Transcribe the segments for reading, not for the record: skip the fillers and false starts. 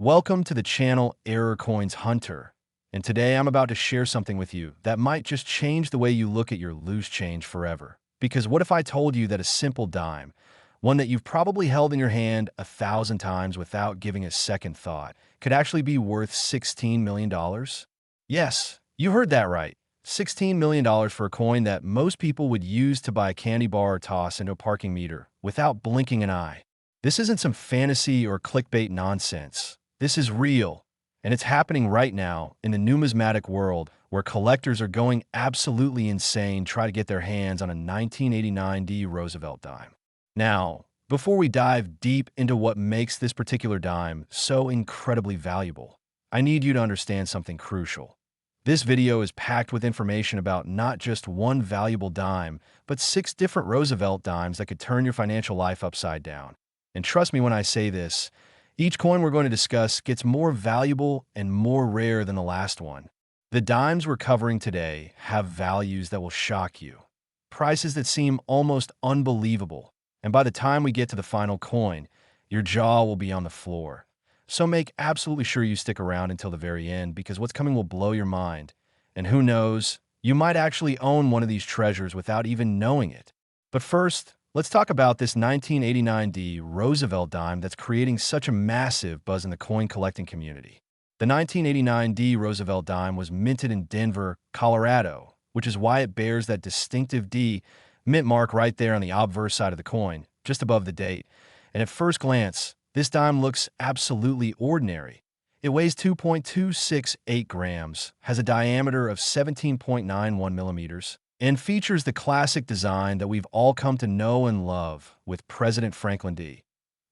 Welcome to the channel Error Coins Hunter, and today I'm about to share something with you that might just change the way you look at your loose change forever. Because what if I told you that a simple dime, one that you've probably held in your hand 1,000 times without giving a second thought, could actually be worth $16 million? Yes, you heard that right. $16 million for a coin that most people would use to buy a candy bar or toss into a parking meter without blinking an eye. This isn't some fantasy or clickbait nonsense. This is real, and it's happening right now in the numismatic world where collectors are going absolutely insane trying to get their hands on a 1989 D Roosevelt dime. Now, before we dive deep into what makes this particular dime so incredibly valuable, I need you to understand something crucial. This video is packed with information about not just one valuable dime, but 6 different Roosevelt dimes that could turn your financial life upside down. And trust me when I say this, each coin we're going to discuss gets more valuable and more rare than the last one. The dimes we're covering today have values that will shock you, prices that seem almost unbelievable, and by the time we get to the final coin, your jaw will be on the floor. So make absolutely sure you stick around until the very end because what's coming will blow your mind. And who knows, you might actually own one of these treasures without even knowing it. But first, let's talk about this 1989 D Roosevelt dime that's creating such a massive buzz in the coin collecting community. The 1989 D Roosevelt dime was minted in Denver, Colorado, which is why it bears that distinctive D mint mark right there on the obverse side of the coin, just above the date. And at first glance, this dime looks absolutely ordinary. It weighs 2.268 grams, has a diameter of 17.91 millimeters, and features the classic design that we've all come to know and love with President Franklin D.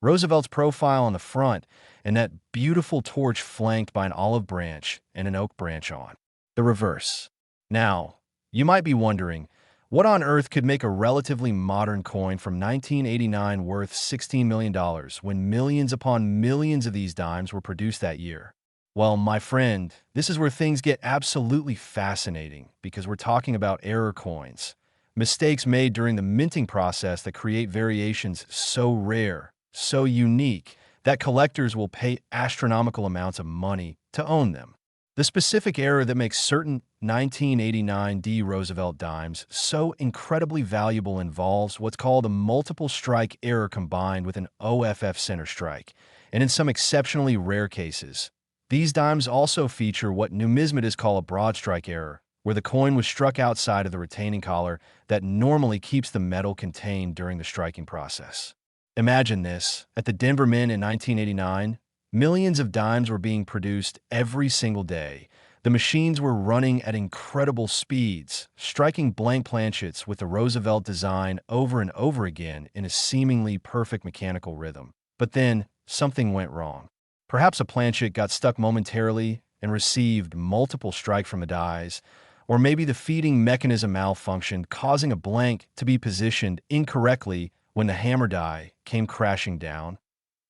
Roosevelt's profile on the front and that beautiful torch flanked by an olive branch and an oak branch on the reverse. Now, you might be wondering, what on earth could make a relatively modern coin from 1989 worth $16 million when millions upon millions of these dimes were produced that year? Well, my friend, this is where things get absolutely fascinating because we're talking about error coins, mistakes made during the minting process that create variations so rare, so unique, that collectors will pay astronomical amounts of money to own them. The specific error that makes certain 1989 D Roosevelt dimes so incredibly valuable involves what's called a multiple strike error combined with an OFF center strike, and in some exceptionally rare cases, these dimes also feature what numismatists call a Broadstrike error, where the coin was struck outside of the retaining collar that normally keeps the metal contained during the striking process. Imagine this. At the Denver Mint in 1989, millions of dimes were being produced every single day. The machines were running at incredible speeds, striking blank planchets with the Roosevelt design over and over again in a seemingly perfect mechanical rhythm. But then, something went wrong. Perhaps a planchet got stuck momentarily and received multiple strikes from the dies, or maybe the feeding mechanism malfunctioned, causing a blank to be positioned incorrectly when the hammer die came crashing down.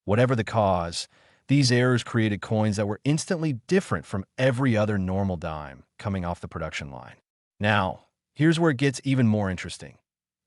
Whatever the cause, these errors created coins that were instantly different from every other normal dime coming off the production line. Now, here's where it gets even more interesting.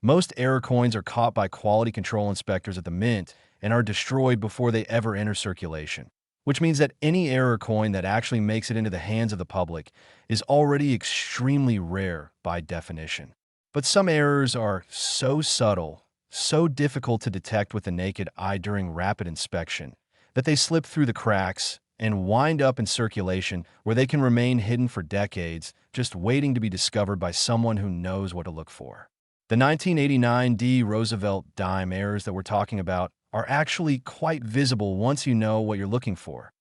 Most error coins are caught by quality control inspectors at the mint and are destroyed before they ever enter circulation, which means that any error coin that actually makes it into the hands of the public is already extremely rare by definition. But some errors are so subtle, so difficult to detect with the naked eye during rapid inspection, that they slip through the cracks and wind up in circulation where they can remain hidden for decades, just waiting to be discovered by someone who knows what to look for. The 1989 D Roosevelt Dime errors that we're talking about are actually quite visible once you know what you're looking for.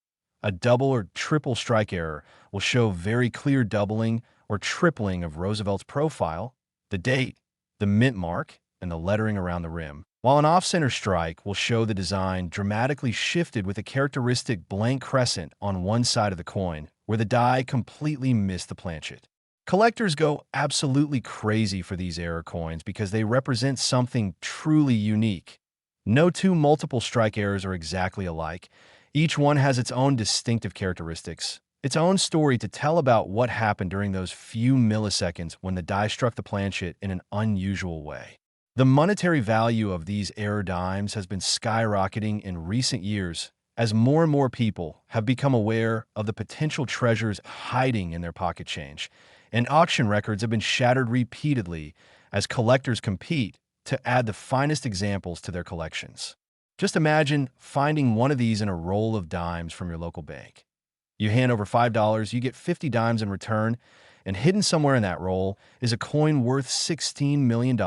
A double or triple strike error will show very clear doubling or tripling of Roosevelt's profile, the date, the mint mark, and the lettering around the rim, while an off-center strike will show the design dramatically shifted with a characteristic blank crescent on one side of the coin, where the die completely missed the planchet. Collectors go absolutely crazy for these error coins because they represent something truly unique. No two multiple strike errors are exactly alike. Each one has its own distinctive characteristics, its own story to tell about what happened during those few milliseconds when the die struck the planchet in an unusual way. The monetary value of these error dimes has been skyrocketing in recent years as more and more people have become aware of the potential treasures hiding in their pocket change, and auction records have been shattered repeatedly as collectors compete to add the finest examples to their collections. Just imagine finding one of these in a roll of dimes from your local bank. You hand over $5, you get 50 dimes in return, and hidden somewhere in that roll is a coin worth $16 million.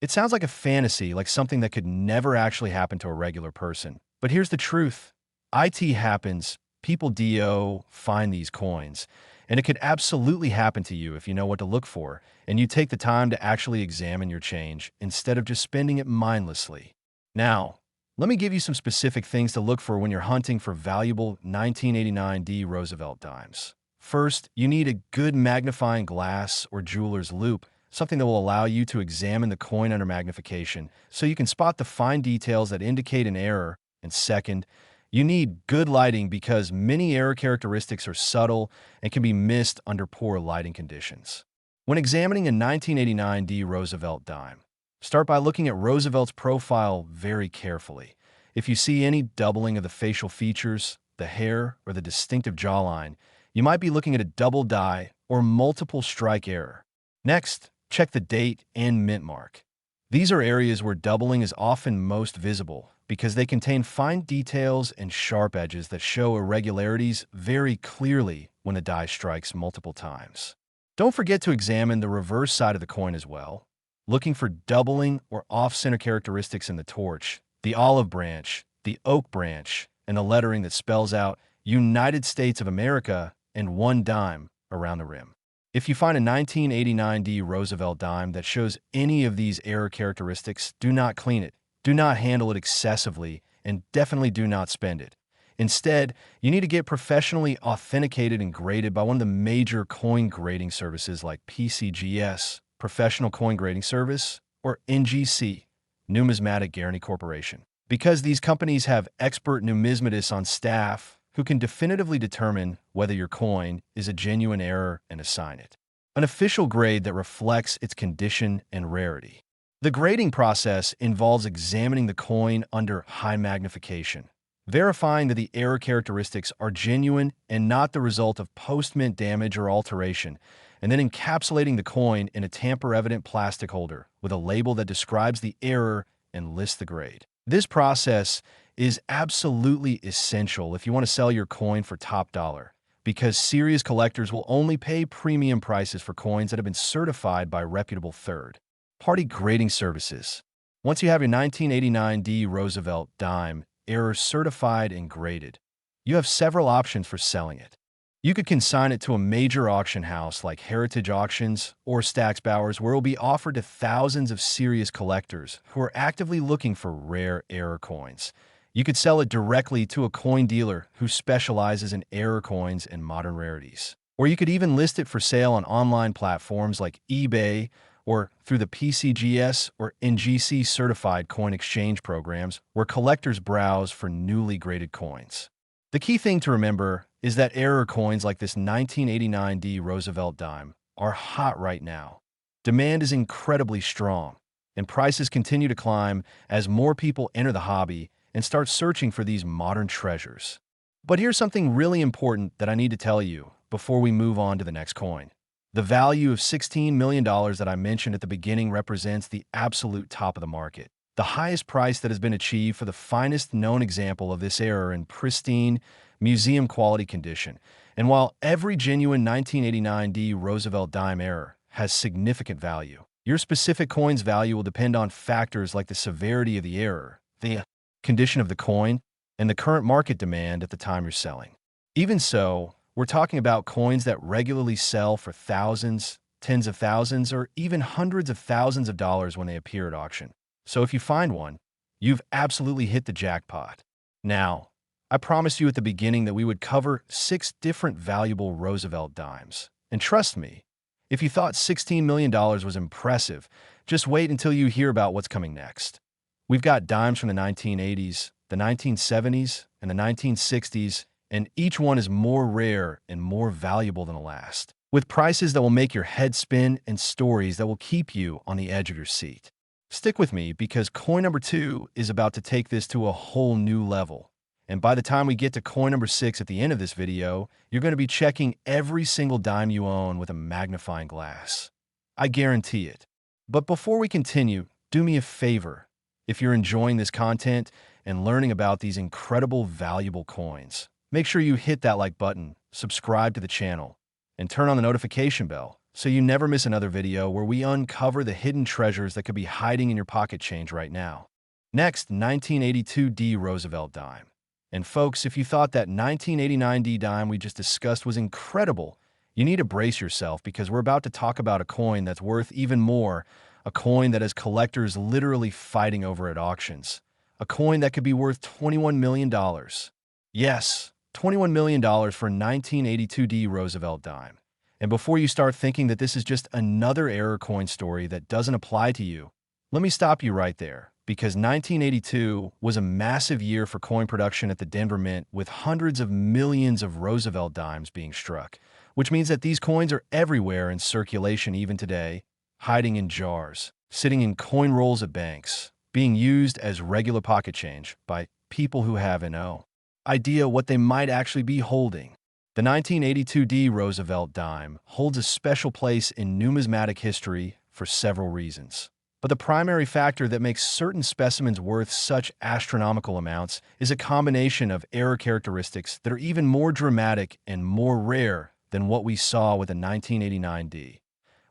It sounds like a fantasy, like something that could never actually happen to a regular person. But here's the truth. IT happens, people DO find these coins, and it could absolutely happen to you if you know what to look for, and you take the time to actually examine your change instead of just spending it mindlessly. Now, let me give you some specific things to look for when you're hunting for valuable 1989 D Roosevelt dimes. First, you need a good magnifying glass or jeweler's loupe, something that will allow you to examine the coin under magnification so you can spot the fine details that indicate an error. And second, you need good lighting because many error characteristics are subtle and can be missed under poor lighting conditions. When examining a 1989 D Roosevelt dime, start by looking at Roosevelt's profile very carefully. If you see any doubling of the facial features, the hair, or the distinctive jawline, you might be looking at a double die or multiple strike error. Next, check the date and mint mark. These are areas where doubling is often most visible because they contain fine details and sharp edges that show irregularities very clearly when the die strikes multiple times. Don't forget to examine the reverse side of the coin as well, looking for doubling or off-center characteristics in the torch, the olive branch, the oak branch, and the lettering that spells out United States of America and 1 dime around the rim. If you find a 1989 D Roosevelt dime that shows any of these error characteristics, do not clean it, do not handle it excessively, and definitely do not spend it. Instead, you need to get professionally authenticated and graded by one of the major coin grading services like PCGS, Professional Coin Grading Service, or NGC, Numismatic Guarantee Corporation. Because these companies have expert numismatists on staff who can definitively determine whether your coin is a genuine error and assign it an official grade that reflects its condition and rarity. The grading process involves examining the coin under high magnification, verifying that the error characteristics are genuine and not the result of post-mint damage or alteration, and then encapsulating the coin in a tamper-evident plastic holder with a label that describes the error and lists the grade. This process is absolutely essential if you want to sell your coin for top dollar, because serious collectors will only pay premium prices for coins that have been certified by reputable third-party grading services. Once you have your 1989 D Roosevelt Dime error certified and graded, you have several options for selling it. You could consign it to a major auction house like Heritage Auctions or Stack's Bowers, where it will be offered to thousands of serious collectors who are actively looking for rare error coins. You could sell it directly to a coin dealer who specializes in error coins and modern rarities. Or you could even list it for sale on online platforms like eBay or through the PCGS or NGC certified coin exchange programs where collectors browse for newly graded coins. The key thing to remember is that error coins like this 1989 D Roosevelt Dime are hot right now. Demand is incredibly strong, and prices continue to climb as more people enter the hobby and start searching for these modern treasures. But here's something really important that I need to tell you before we move on to the next coin. The value of $16 million that I mentioned at the beginning represents the absolute top of the market, the highest price that has been achieved for the finest known example of this error in pristine, museum-quality condition. And while every genuine 1989 D Roosevelt Dime error has significant value, your specific coin's value will depend on factors like the severity of the error, the condition of the coin, and the current market demand at the time you're selling. Even so, we're talking about coins that regularly sell for thousands, tens of thousands, or even hundreds of thousands of dollars when they appear at auction. So if you find one, you've absolutely hit the jackpot. Now, I promised you at the beginning that we would cover 6 different valuable Roosevelt dimes. And trust me, if you thought $16 million was impressive, just wait until you hear about what's coming next. We've got dimes from the 1980s, the 1970s, and the 1960s, and each one is more rare and more valuable than the last, with prices that will make your head spin and stories that will keep you on the edge of your seat. Stick with me because coin number 2 is about to take this to a whole new level. And by the time we get to coin number 6 at the end of this video, you're going to be checking every single dime you own with a magnifying glass. I guarantee it. But before we continue, do me a favor. If you're enjoying this content and learning about these incredible valuable coins, make sure you hit that like button, subscribe to the channel, and turn on the notification bell so you never miss another video where we uncover the hidden treasures that could be hiding in your pocket change right now. Next, 1982 D Roosevelt Dime. And folks, if you thought that 1989 D dime we just discussed was incredible, you need to brace yourself because we're about to talk about a coin that's worth even more, a coin that has collectors literally fighting over at auctions, a coin that could be worth $21 million. Yes, $21 million for 1982 D Roosevelt Dime. And before you start thinking that this is just another error coin story that doesn't apply to you, let me stop you right there. Because 1982 was a massive year for coin production at the Denver Mint with hundreds of millions of Roosevelt dimes being struck, which means that these coins are everywhere in circulation even today, hiding in jars, sitting in coin rolls at banks, being used as regular pocket change by people who have no idea what they might actually be holding. The 1982 D Roosevelt Dime holds a special place in numismatic history for several reasons. But the primary factor that makes certain specimens worth such astronomical amounts is a combination of error characteristics that are even more dramatic and more rare than what we saw with the 1989 D.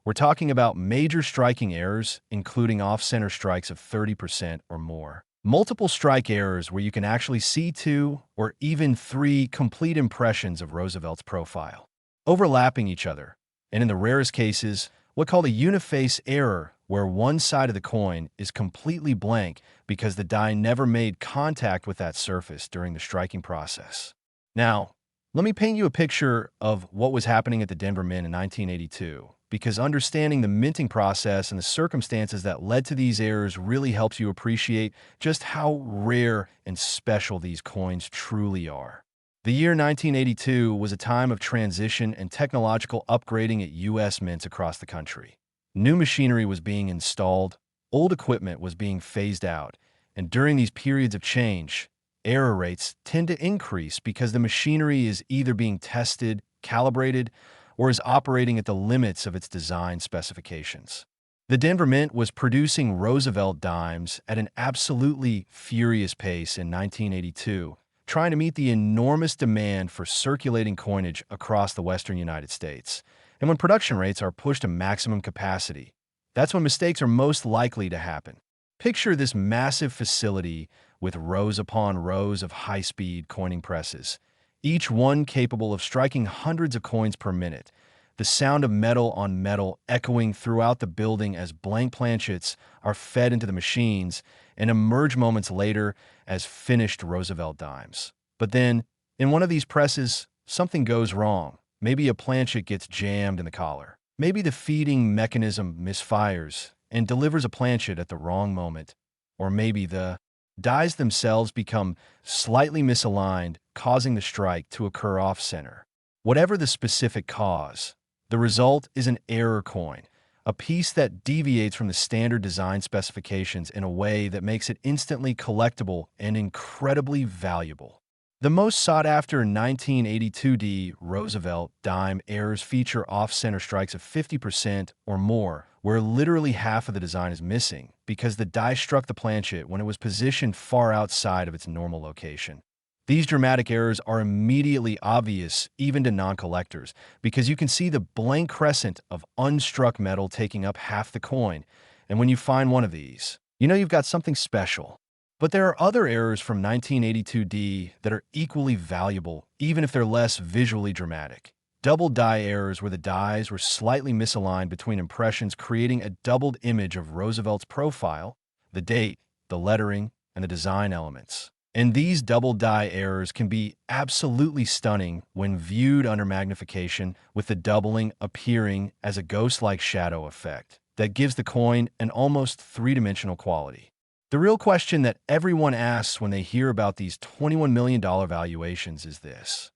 We're talking about major striking errors, including off-center strikes of 30% or more. Multiple strike errors where you can actually see 2 or even 3 complete impressions of Roosevelt's profile, overlapping each other, and in the rarest cases, what's called a uniface error, where one side of the coin is completely blank because the die never made contact with that surface during the striking process. Now, let me paint you a picture of what was happening at the Denver Mint in 1982, because understanding the minting process and the circumstances that led to these errors really helps you appreciate just how rare and special these coins truly are. The year 1982 was a time of transition and technological upgrading at U.S. mints across the country. New machinery was being installed, old equipment was being phased out, and during these periods of change, error rates tend to increase because the machinery is either being tested, calibrated, or is operating at the limits of its design specifications. The Denver Mint was producing Roosevelt dimes at an absolutely furious pace in 1982, trying to meet the enormous demand for circulating coinage across the western United States. And when production rates are pushed to maximum capacity, that's when mistakes are most likely to happen. Picture this massive facility with rows upon rows of high-speed coining presses, each one capable of striking hundreds of coins per minute, the sound of metal on metal echoing throughout the building as blank planchets are fed into the machines and emerge moments later as finished Roosevelt dimes. But then, in one of these presses, something goes wrong. Maybe a planchet gets jammed in the collar. Maybe the feeding mechanism misfires and delivers a planchet at the wrong moment. Or maybe the dies themselves become slightly misaligned, causing the strike to occur off-center. Whatever the specific cause, the result is an error coin, a piece that deviates from the standard design specifications in a way that makes it instantly collectible and incredibly valuable. The most sought-after 1982 D Roosevelt Dime errors feature off-center strikes of 50% or more, where literally half of the design is missing because the die struck the planchet when it was positioned far outside of its normal location. These dramatic errors are immediately obvious even to non-collectors because you can see the blank crescent of unstruck metal taking up half the coin, and when you find one of these, you know you've got something special. But there are other errors from 1982 D that are equally valuable, even if they're less visually dramatic. Double die errors where the dies were slightly misaligned between impressions, creating a doubled image of Roosevelt's profile, the date, the lettering, and the design elements. And these double die errors can be absolutely stunning when viewed under magnification, with the doubling appearing as a ghost-like shadow effect that gives the coin an almost three-dimensional quality. The real question that everyone asks when they hear about these $21 million valuations is this: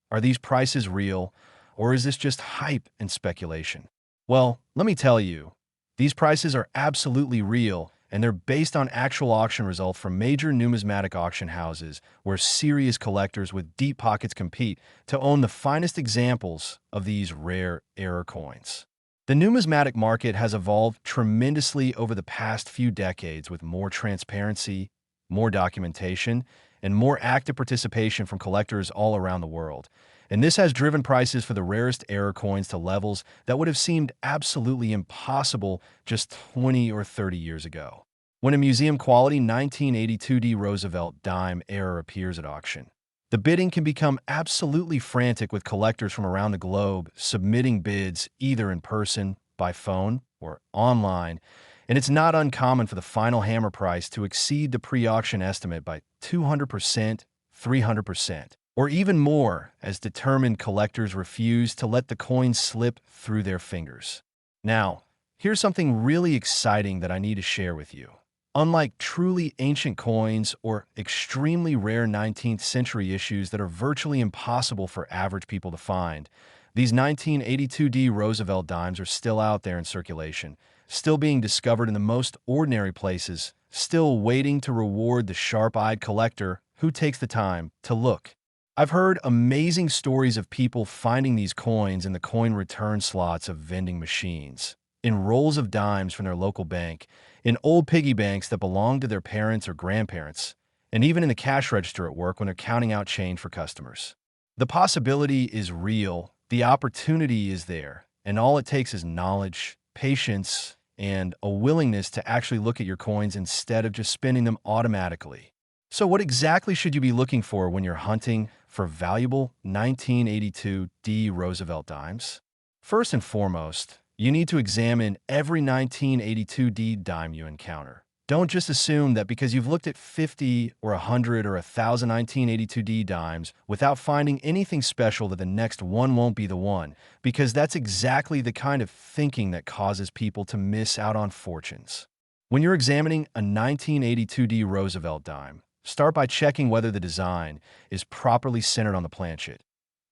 are these prices real, or is this just hype and speculation? Well, let me tell you, these prices are absolutely real, and they're based on actual auction results from major numismatic auction houses where serious collectors with deep pockets compete to own the finest examples of these rare error coins. The numismatic market has evolved tremendously over the past few decades with more transparency, more documentation, and more active participation from collectors all around the world. And this has driven prices for the rarest error coins to levels that would have seemed absolutely impossible just 20 or 30 years ago. When a museum-quality 1982 D Roosevelt Dime error appears at auction, the bidding can become absolutely frantic with collectors from around the globe submitting bids either in person, by phone, or online, and it's not uncommon for the final hammer price to exceed the pre-auction estimate by 200%, 300%, or even more as determined collectors refuse to let the coins slip through their fingers. Now, here's something really exciting that I need to share with you. Unlike truly ancient coins or extremely rare 19th century issues that are virtually impossible for average people to find, these 1982 D Roosevelt Dimes are still out there in circulation, still being discovered in the most ordinary places, still waiting to reward the sharp-eyed collector who takes the time to look. I've heard amazing stories of people finding these coins in the coin return slots of vending machines, in rolls of dimes from their local bank, in old piggy banks that belonged to their parents or grandparents, and even in the cash register at work when they're counting out change for customers. The possibility is real, the opportunity is there, and all it takes is knowledge, patience, and a willingness to actually look at your coins instead of just spending them automatically. So what exactly should you be looking for when you're hunting for valuable 1982 D Roosevelt Dimes? First and foremost, you need to examine every 1982 D dime you encounter. Don't just assume that because you've looked at 50 or 100 or 1,000 1982 D dimes without finding anything special that the next one won't be the one, because that's exactly the kind of thinking that causes people to miss out on fortunes. When you're examining a 1982 D Roosevelt dime, start by checking whether the design is properly centered on the planchet.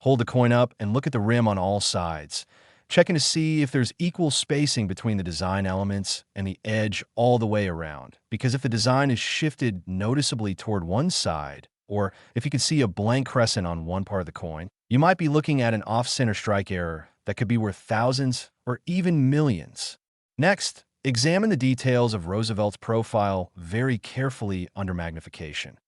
Hold the coin up and look at the rim on all sides, checking to see if there's equal spacing between the design elements and the edge all the way around. Because if the design is shifted noticeably toward one side, or if you can see a blank crescent on one part of the coin, you might be looking at an off-center strike error that could be worth thousands or even millions. Next, examine the details of Roosevelt's profile very carefully under magnification.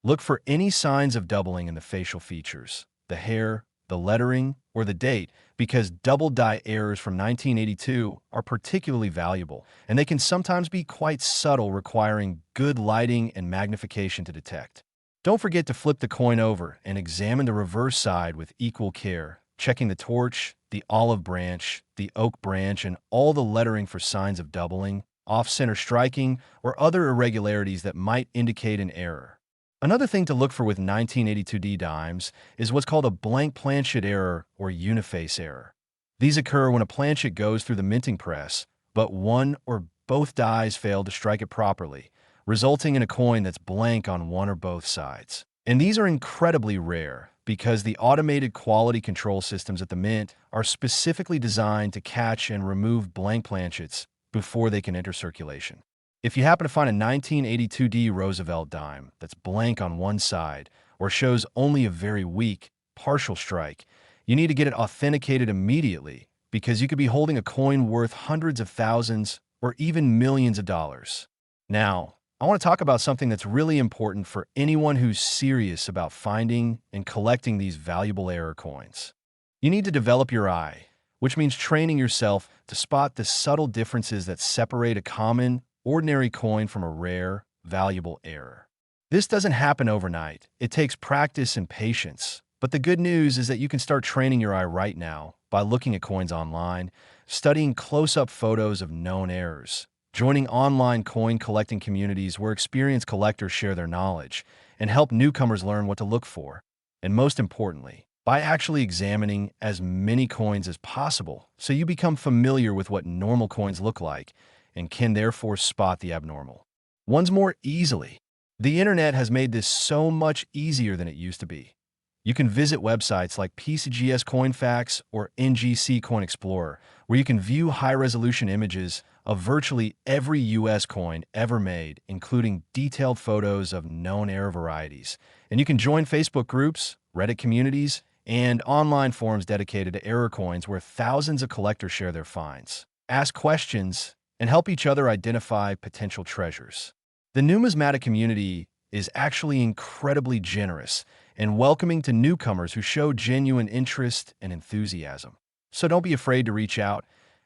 Look for any signs of doubling in the facial features, the hair, the lettering, or the date, because double die errors from 1982 are particularly valuable, and they can sometimes be quite subtle, requiring good lighting and magnification to detect. Don't forget to flip the coin over and examine the reverse side with equal care, checking the torch, the olive branch, the oak branch, and all the lettering for signs of doubling, off-center striking, or other irregularities that might indicate an error. Another thing to look for with 1982 D dimes is what's called a blank planchet error or uniface error. These occur when a planchet goes through the minting press, but one or both dies fail to strike it properly, resulting in a coin that's blank on one or both sides. And these are incredibly rare because the automated quality control systems at the mint are specifically designed to catch and remove blank planchets before they can enter circulation. If you happen to find a 1982 D Roosevelt dime that's blank on one side or shows only a very weak, partial strike, you need to get it authenticated immediately because you could be holding a coin worth hundreds of thousands or even millions of dollars. Now, I want to talk about something that's really important for anyone who's serious about finding and collecting these valuable error coins. You need to develop your eye, which means training yourself to spot the subtle differences that separate a common, ordinary coin from a rare, valuable error. This doesn't happen overnight. It takes practice and patience. But the good news is that you can start training your eye right now by looking at coins online, studying close-up photos of known errors, joining online coin collecting communities where experienced collectors share their knowledge and help newcomers learn what to look for, and most importantly, by actually examining as many coins as possible so you become familiar with what normal coins look like and can therefore spot the abnormal ones more easily. The internet has made this so much easier than it used to be. You can visit websites like PCGS CoinFacts or NGC Coin Explorer, where you can view high-resolution images of virtually every U.S. coin ever made, including detailed photos of known error varieties. And you can join Facebook groups, Reddit communities, and online forums dedicated to error coins where thousands of collectors share their finds, ask questions, and help each other identify potential treasures. The numismatic community is actually incredibly generous and welcoming to newcomers who show genuine interest and enthusiasm. So don't be afraid to reach out,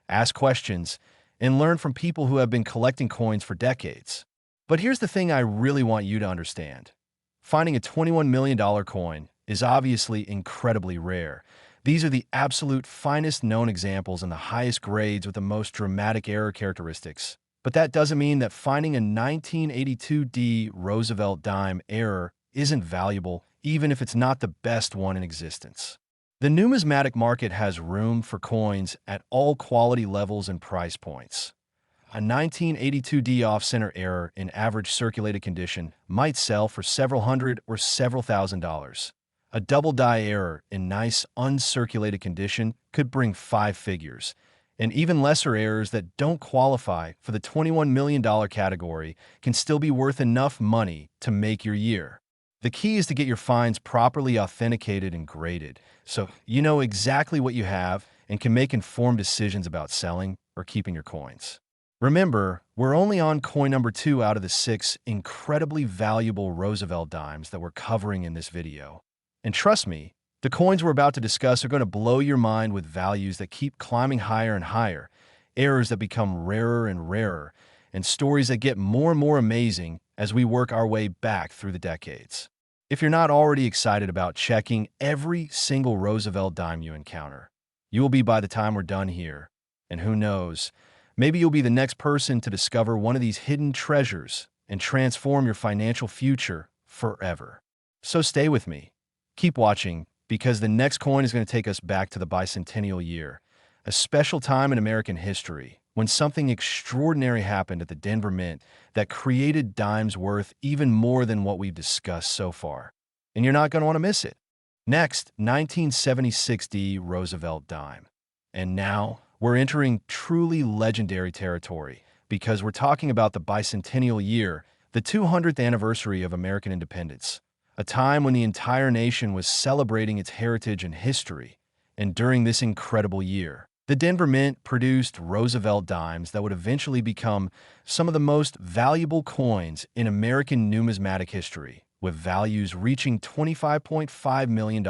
ask questions, and learn from people who have been collecting coins for decades. But here's the thing I really want you to understand. Finding a $21 million coin is obviously incredibly rare. These are the absolute finest known examples and the highest grades with the most dramatic error characteristics. But that doesn't mean that finding a 1982 D Roosevelt Dime error isn't valuable, even if it's not the best one in existence. The numismatic market has room for coins at all quality levels and price points. A 1982 D off-center error in average circulated condition might sell for several hundred or several $1,000s. A double die error in nice, uncirculated condition could bring 5 figures, and even lesser errors that don't qualify for the $21 million category can still be worth enough money to make your year. The key is to get your finds properly authenticated and graded, so you know exactly what you have and can make informed decisions about selling or keeping your coins. Remember, we're only on coin number 2 out of the 6 incredibly valuable Roosevelt Dimes that we're covering in this video. And trust me, the coins we're about to discuss are going to blow your mind with values that keep climbing higher and higher, errors that become rarer and rarer, and stories that get more and more amazing as we work our way back through the decades. If you're not already excited about checking every single Roosevelt Dime you encounter, you will be by the time we're done here. And who knows, maybe you'll be the next person to discover one of these hidden treasures and transform your financial future forever. So stay with me. Keep watching, because the next coin is going to take us back to the Bicentennial year, a special time in American history when something extraordinary happened at the Denver Mint that created dimes worth even more than what we've discussed so far. And you're not going to want to miss it. Next, 1976 D Roosevelt Dime. And now, we're entering truly legendary territory because we're talking about the Bicentennial year, the 200th anniversary of American independence, a time when the entire nation was celebrating its heritage and history. And during this incredible year, the Denver Mint produced Roosevelt Dimes that would eventually become some of the most valuable coins in American numismatic history, with values reaching $25.5 million.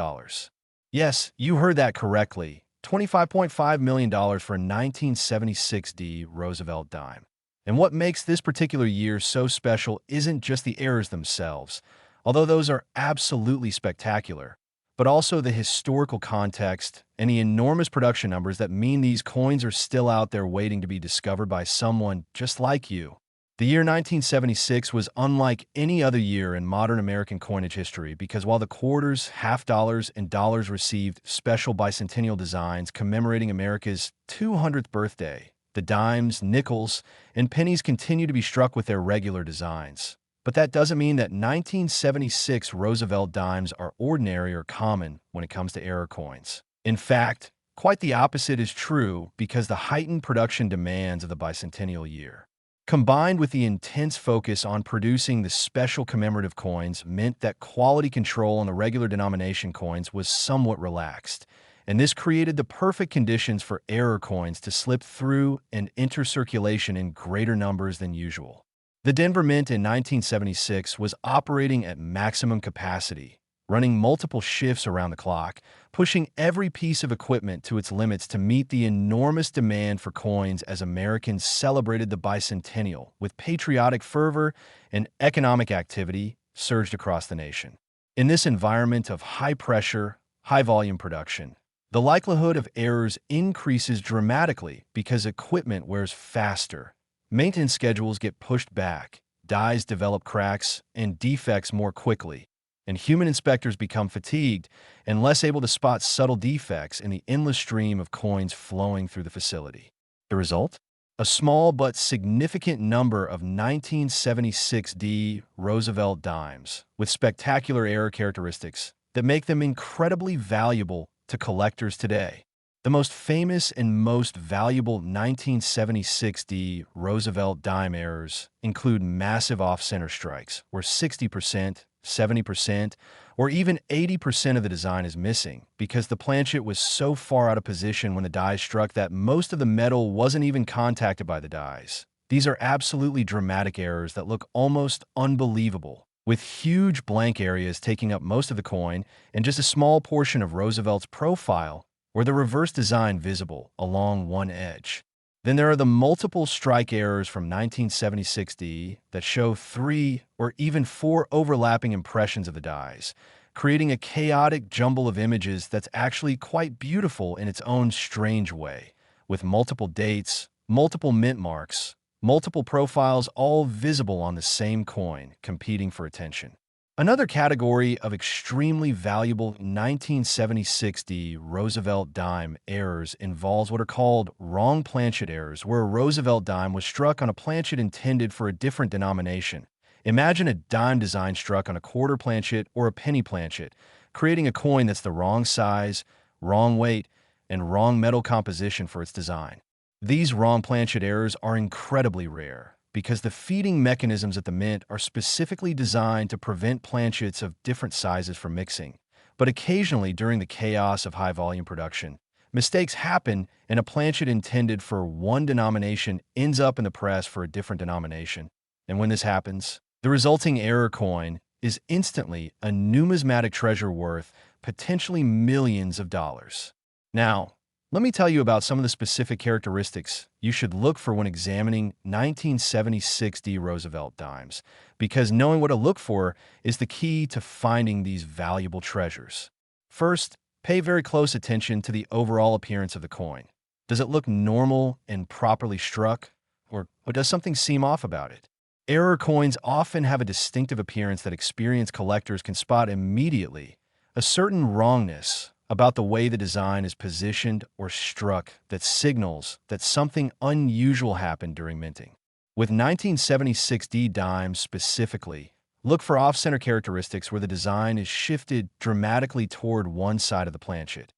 Yes, you heard that correctly. $25.5 million for a 1976 D Roosevelt Dime. And what makes this particular year so special isn't just the errors themselves, although those are absolutely spectacular, but also the historical context and the enormous production numbers that mean these coins are still out there waiting to be discovered by someone just like you. The year 1976 was unlike any other year in modern American coinage history because while the quarters, half dollars, and dollars received special bicentennial designs commemorating America's 200th birthday, the dimes, nickels, and pennies continue to be struck with their regular designs. But that doesn't mean that 1976 Roosevelt Dimes are ordinary or common when it comes to error coins. In fact, quite the opposite is true because the heightened production demands of the bicentennial year, combined with the intense focus on producing the special commemorative coins, meant that quality control on the regular denomination coins was somewhat relaxed, and this created the perfect conditions for error coins to slip through and enter circulation in greater numbers than usual. The Denver Mint in 1976 was operating at maximum capacity, running multiple shifts around the clock, pushing every piece of equipment to its limits to meet the enormous demand for coins as Americans celebrated the bicentennial with patriotic fervor and economic activity surged across the nation. In this environment of high pressure, high volume production, the likelihood of errors increases dramatically because equipment wears faster. Maintenance schedules get pushed back, dies develop cracks and defects more quickly, and human inspectors become fatigued and less able to spot subtle defects in the endless stream of coins flowing through the facility. The result? A small but significant number of 1976 D Roosevelt Dimes with spectacular error characteristics that make them incredibly valuable to collectors today. The most famous and most valuable 1976 D Roosevelt Dime errors include massive off-center strikes, where 60%, 70%, or even 80% of the design is missing because the planchet was so far out of position when the die struck that most of the metal wasn't even contacted by the dies. These are absolutely dramatic errors that look almost unbelievable, with huge blank areas taking up most of the coin and just a small portion of Roosevelt's profile or the reverse design visible along one edge. Then there are the multiple strike errors from 1976D that show 3 or even 4 overlapping impressions of the dies, creating a chaotic jumble of images that's actually quite beautiful in its own strange way, with multiple dates, multiple mint marks, multiple profiles all visible on the same coin, competing for attention. Another category of extremely valuable 1976D Roosevelt Dime errors involves what are called wrong planchet errors, where a Roosevelt dime was struck on a planchet intended for a different denomination. Imagine a dime design struck on a quarter planchet or a penny planchet, creating a coin that's the wrong size, wrong weight, and wrong metal composition for its design. These wrong planchet errors are incredibly rare, because the feeding mechanisms at the mint are specifically designed to prevent planchets of different sizes from mixing. But occasionally, during the chaos of high-volume production, mistakes happen and a planchet intended for one denomination ends up in the press for a different denomination. And when this happens, the resulting error coin is instantly a numismatic treasure worth potentially millions of dollars. Now, let me tell you about some of the specific characteristics you should look for when examining 1976 D Roosevelt dimes, because knowing what to look for is the key to finding these valuable treasures. First, pay very close attention to the overall appearance of the coin. Does it look normal and properly struck, or does something seem off about it? Error coins often have a distinctive appearance that experienced collectors can spot immediately, a certain wrongness about the way the design is positioned or struck that signals that something unusual happened during minting. With 1976D dimes specifically, look for off-center characteristics where the design is shifted dramatically toward one side of the planchet.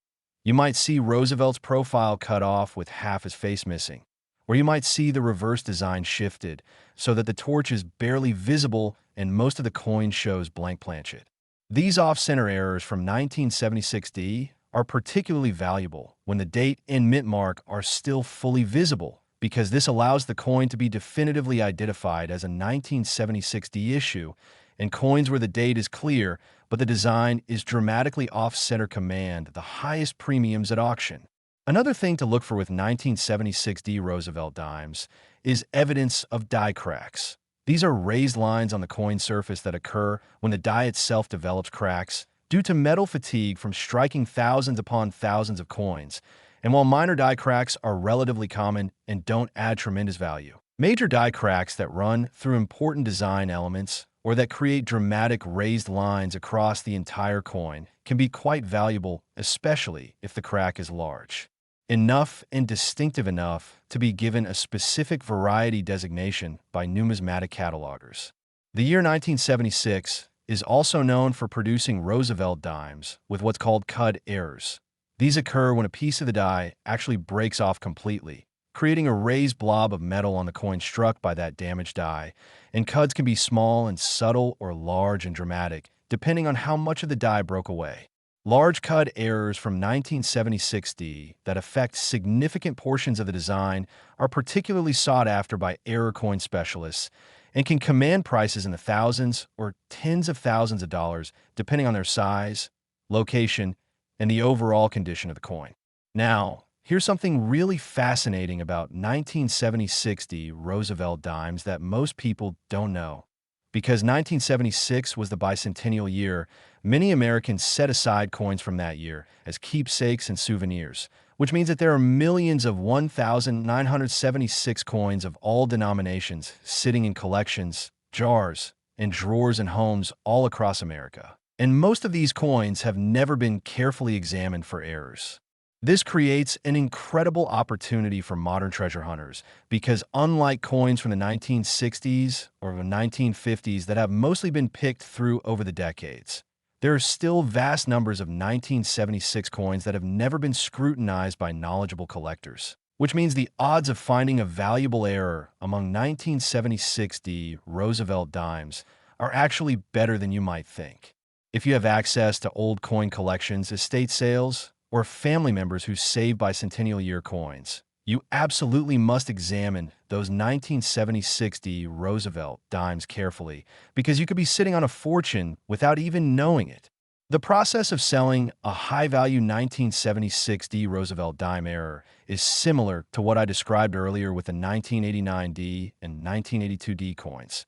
You might see Roosevelt's profile cut off with half his face missing, or you might see the reverse design shifted so that the torch is barely visible and most of the coin shows blank planchet. These off-center errors from 1976D are particularly valuable when the date and mint mark are still fully visible, because this allows the coin to be definitively identified as a 1976D issue, and coins where the date is clear but the design is dramatically off-center command the highest premiums at auction. Another thing to look for with 1976D Roosevelt dimes is evidence of die cracks. These are raised lines on the coin surface that occur when the die itself develops cracks due to metal fatigue from striking thousands upon thousands of coins. And while minor die cracks are relatively common and don't add tremendous value, major die cracks that run through important design elements or that create dramatic raised lines across the entire coin can be quite valuable, especially if the crack is large enough and distinctive enough to be given a specific variety designation by numismatic catalogers. The year 1976 is also known for producing Roosevelt dimes with what's called cud errors. These occur when a piece of the die actually breaks off completely, creating a raised blob of metal on the coin struck by that damaged die, and cuds can be small and subtle or large and dramatic, depending on how much of the die broke away. Large cud errors from 1976D that affect significant portions of the design are particularly sought after by error coin specialists and can command prices in the thousands or tens of thousands of dollars depending on their size, location, and the overall condition of the coin. Now, here's something really fascinating about 1976D Roosevelt dimes that most people don't know. Because 1976 was the Bicentennial year, many Americans set aside coins from that year as keepsakes and souvenirs, which means that there are millions of 1,976 coins of all denominations sitting in collections, jars, and drawers in homes all across America. And most of these coins have never been carefully examined for errors. This creates an incredible opportunity for modern treasure hunters because unlike coins from the 1960s or the 1950s that have mostly been picked through over the decades, There are still vast numbers of 1976 coins that have never been scrutinized by knowledgeable collectors, which means the odds of finding a valuable error among 1976 D Roosevelt Dimes are actually better than you might think. If you have access to old coin collections, estate sales, or family members who save bicentennial year coins, you absolutely must examine those 1976 D Roosevelt Dimes carefully, because you could be sitting on a fortune without even knowing it. The process of selling a high-value 1976 D Roosevelt Dime error is similar to what I described earlier with the 1989 D and 1982 D coins.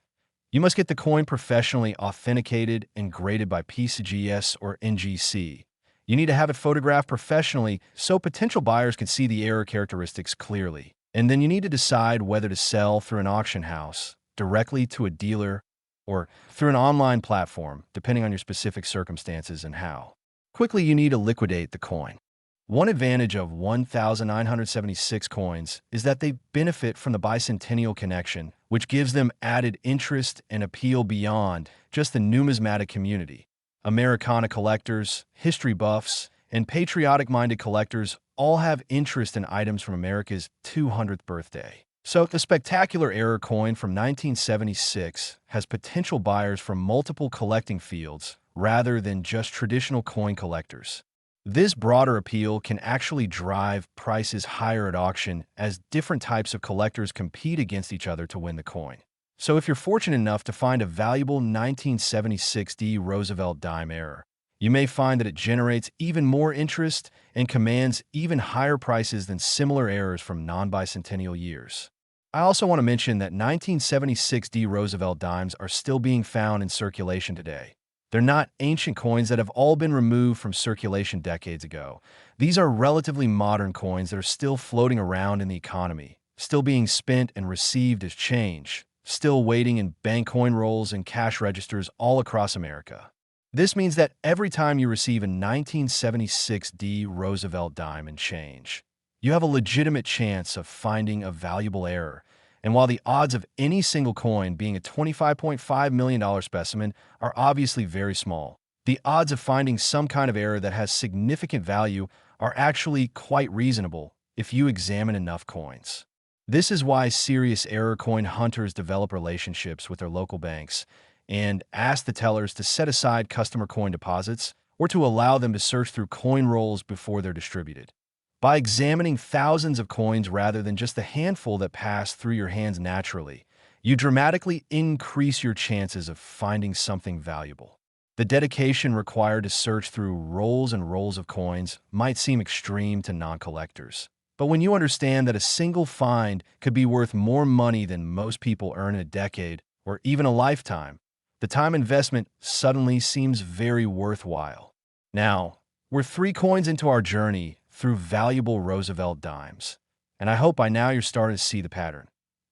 You must get the coin professionally authenticated and graded by PCGS or NGC. You need to have it photographed professionally so potential buyers can see the error characteristics clearly. And then you need to decide whether to sell through an auction house, directly to a dealer, or through an online platform, depending on your specific circumstances and how quickly you need to liquidate the coin. One advantage of 1976 coins is that they benefit from the bicentennial connection, which gives them added interest and appeal beyond just the numismatic community. Americana collectors, history buffs, and patriotic-minded collectors all have interest in items from America's 200th birthday. So the spectacular error coin from 1976 has potential buyers from multiple collecting fields rather than just traditional coin collectors. This broader appeal can actually drive prices higher at auction as different types of collectors compete against each other to win the coin. So if you're fortunate enough to find a valuable 1976 D Roosevelt Dime error, you may find that it generates even more interest and commands even higher prices than similar errors from non-bicentennial years. I also want to mention that 1976 D Roosevelt Dimes are still being found in circulation today. They're not ancient coins that have all been removed from circulation decades ago. These are relatively modern coins that are still floating around in the economy, still being spent and received as change, still waiting in bank coin rolls and cash registers all across America. This means that every time you receive a 1976 D Roosevelt Dime and change, you have a legitimate chance of finding a valuable error. And while the odds of any single coin being a $25.5 million specimen are obviously very small, the odds of finding some kind of error that has significant value are actually quite reasonable if you examine enough coins. This is why serious error coin hunters develop relationships with their local banks and ask the tellers to set aside customer coin deposits or to allow them to search through coin rolls before they're distributed. By examining thousands of coins rather than just the handful that pass through your hands naturally, you dramatically increase your chances of finding something valuable. The dedication required to search through rolls and rolls of coins might seem extreme to non-collectors. But when you understand that a single find could be worth more money than most people earn in a decade or even a lifetime, the time investment suddenly seems very worthwhile. Now, we're 3 coins into our journey through valuable Roosevelt Dimes, and I hope by now you're starting to see the pattern.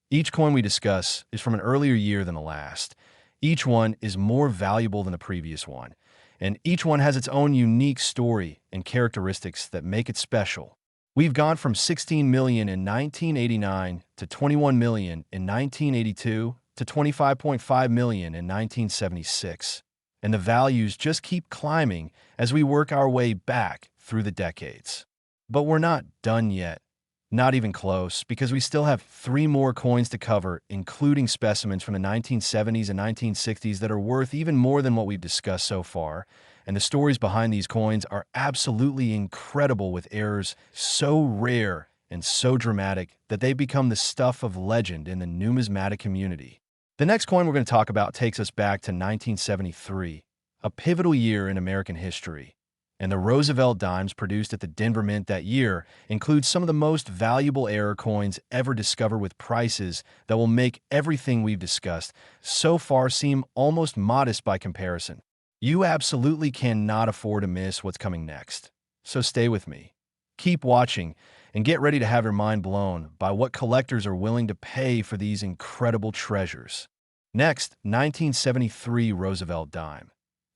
Each coin we discuss is from an earlier year than the last. Each one is more valuable than the previous one, and each one has its own unique story and characteristics that make it special. We've gone from 16 million in 1989 to 21 million in 1982 to 25.5 million in 1976, and the values just keep climbing as we work our way back through the decades. But we're not done yet, not even close, because we still have 3 more coins to cover, including specimens from the 1970s and 1960s that are worth even more than what we've discussed so far. And the stories behind these coins are absolutely incredible, with errors so rare and so dramatic that they become the stuff of legend in the numismatic community. The next coin we're going to talk about takes us back to 1973, a pivotal year in American history. And the Roosevelt Dimes produced at the Denver Mint that year include some of the most valuable error coins ever discovered, with prices that will make everything we've discussed so far seem almost modest by comparison. You absolutely cannot afford to miss what's coming next. So stay with me. Keep watching and get ready to have your mind blown by what collectors are willing to pay for these incredible treasures. Next, 1973 Roosevelt Dime.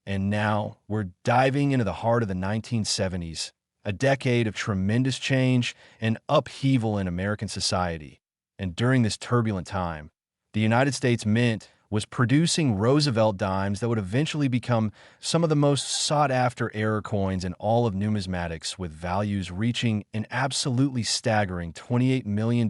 And now we're diving into the heart of the 1970s, a decade of tremendous change and upheaval in American society. And during this turbulent time, the United States Mint was producing Roosevelt dimes that would eventually become some of the most sought-after error coins in all of numismatics, with values reaching an absolutely staggering $28 million.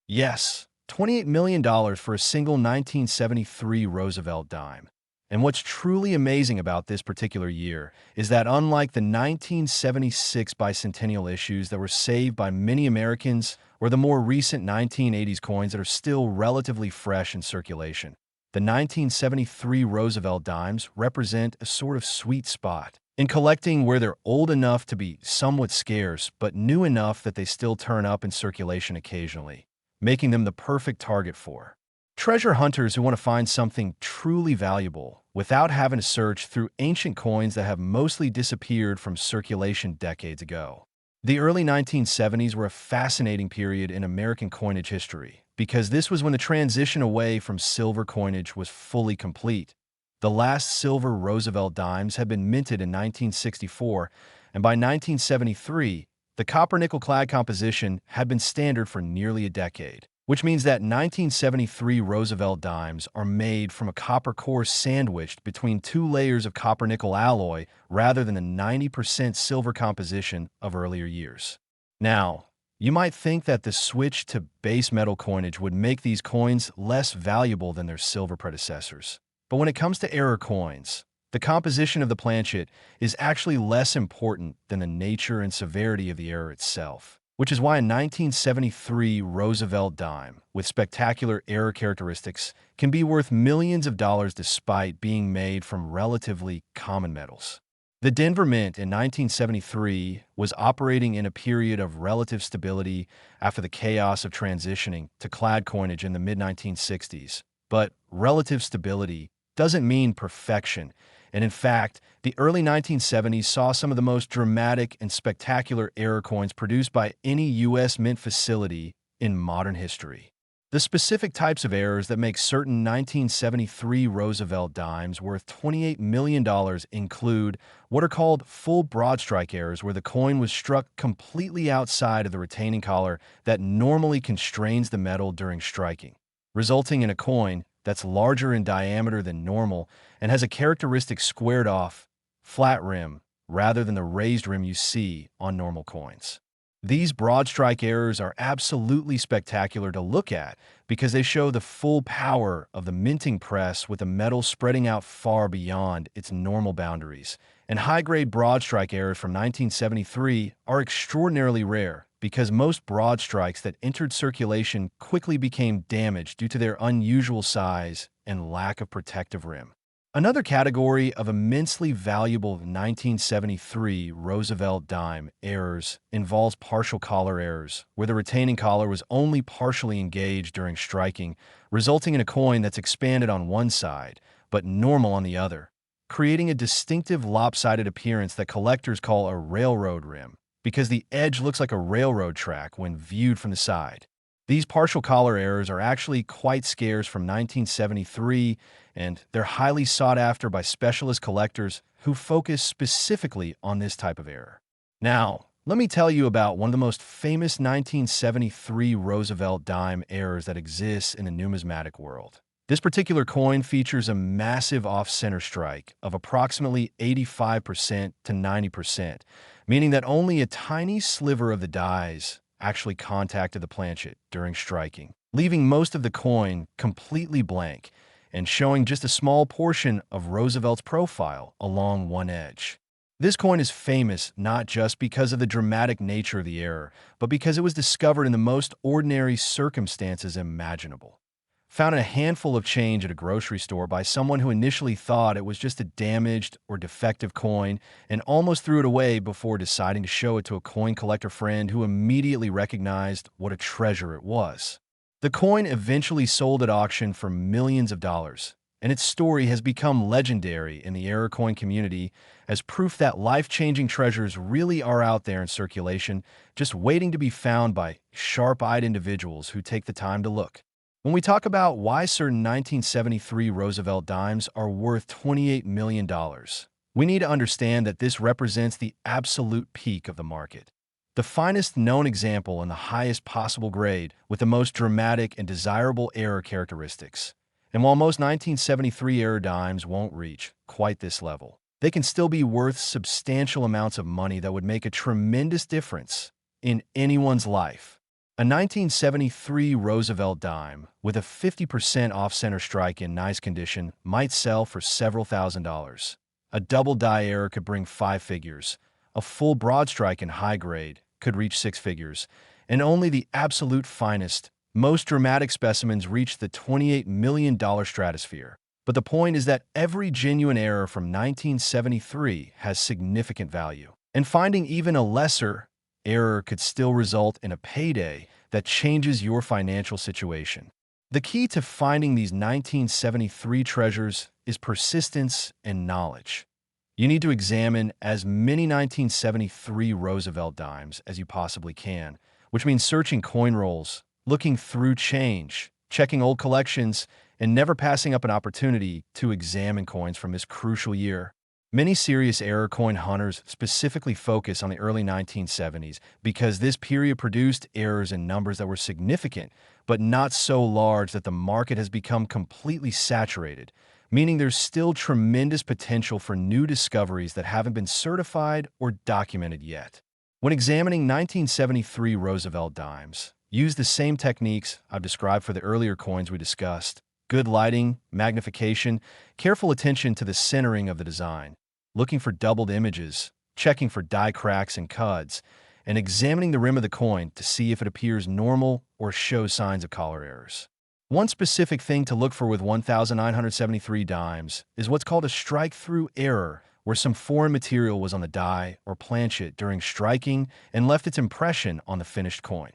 Yes, $28 million for a single 1973 Roosevelt dime. And what's truly amazing about this particular year is that unlike the 1976 Bicentennial issues that were saved by many Americans, or the more recent 1980s coins that are still relatively fresh in circulation, the 1973 Roosevelt dimes represent a sort of sweet spot in collecting, where they're old enough to be somewhat scarce, but new enough that they still turn up in circulation occasionally, making them the perfect target for treasure hunters who want to find something truly valuable without having to search through ancient coins that have mostly disappeared from circulation decades ago. The early 1970s were a fascinating period in American coinage history because this was when the transition away from silver coinage was fully complete. The last silver Roosevelt dimes had been minted in 1964, and by 1973, the copper-nickel clad composition had been standard for nearly a decade, which means that 1973 Roosevelt dimes are made from a copper core sandwiched between two layers of copper-nickel alloy rather than the 90% silver composition of earlier years. Now, you might think that the switch to base metal coinage would make these coins less valuable than their silver predecessors. But when it comes to error coins, the composition of the planchet is actually less important than the nature and severity of the error itself, which is why a 1973 Roosevelt dime with spectacular error characteristics can be worth millions of dollars despite being made from relatively common metals. The Denver Mint in 1973 was operating in a period of relative stability after the chaos of transitioning to clad coinage in the mid-1960s. But relative stability doesn't mean perfection, and in fact, the early 1970s saw some of the most dramatic and spectacular error coins produced by any U.S. mint facility in modern history. The specific types of errors that make certain 1973 Roosevelt dimes worth $28 million include what are called full Broadstrike errors, where the coin was struck completely outside of the retaining collar that normally constrains the metal during striking, resulting in a coin that's larger in diameter than normal and has a characteristic squared-off, flat rim rather than the raised rim you see on normal coins. These Broadstrike errors are absolutely spectacular to look at because they show the full power of the minting press with the metal spreading out far beyond its normal boundaries. And high-grade Broadstrike errors from 1973 are extraordinarily rare because most Broadstrikes that entered circulation quickly became damaged due to their unusual size and lack of protective rim. Another category of immensely valuable 1973 Roosevelt dime errors involves partial collar errors, where the retaining collar was only partially engaged during striking, resulting in a coin that's expanded on one side, but normal on the other, creating a distinctive lopsided appearance that collectors call a railroad rim, because the edge looks like a railroad track when viewed from the side. These partial collar errors are actually quite scarce from 1973, and they're highly sought after by specialist collectors who focus specifically on this type of error. Now, let me tell you about one of the most famous 1973 Roosevelt dime errors that exists in the numismatic world. This particular coin features a massive off-center strike of approximately 85% to 90%, meaning that only a tiny sliver of the dies actually contacted the planchet during striking, leaving most of the coin completely blank and showing just a small portion of Roosevelt's profile along one edge. This coin is famous not just because of the dramatic nature of the error, but because it was discovered in the most ordinary circumstances imaginable. Found in a handful of change at a grocery store by someone who initially thought it was just a damaged or defective coin and almost threw it away before deciding to show it to a coin collector friend who immediately recognized what a treasure it was. The coin eventually sold at auction for millions of dollars, and its story has become legendary in the error coin community as proof that life-changing treasures really are out there in circulation, just waiting to be found by sharp-eyed individuals who take the time to look. When we talk about why certain 1973 Roosevelt dimes are worth $28 million, we need to understand that this represents the absolute peak of the market. The finest known example and the highest possible grade with the most dramatic and desirable error characteristics. And while most 1973 era dimes won't reach quite this level, they can still be worth substantial amounts of money that would make a tremendous difference in anyone's life. A 1973 Roosevelt Dime with a 50% off-center strike in nice condition might sell for several $1,000s. A double die error could bring 5 figures. A full Broadstrike in high grade could reach 6 figures. And only the absolute finest, most dramatic specimens reach the $28 million stratosphere. But the point is that every genuine error from 1973 has significant value. And finding even a lesser error could still result in a payday that changes your financial situation. The key to finding these 1973 treasures is persistence and knowledge. You need to examine as many 1973 Roosevelt dimes as you possibly can, which means searching coin rolls, looking through change, checking old collections, and never passing up an opportunity to examine coins from this crucial year. Many serious error coin hunters specifically focus on the early 1970s because this period produced errors in numbers that were significant, but not so large that the market has become completely saturated, meaning there's still tremendous potential for new discoveries that haven't been certified or documented yet. When examining 1973 Roosevelt dimes, use the same techniques I've described for the earlier coins we discussed. Good lighting, magnification, careful attention to the centering of the design, looking for doubled images, checking for die cracks and cuds, and examining the rim of the coin to see if it appears normal or shows signs of color errors. One specific thing to look for with 1973 dimes is what's called a strike-through error, where some foreign material was on the die or planchet during striking and left its impression on the finished coin.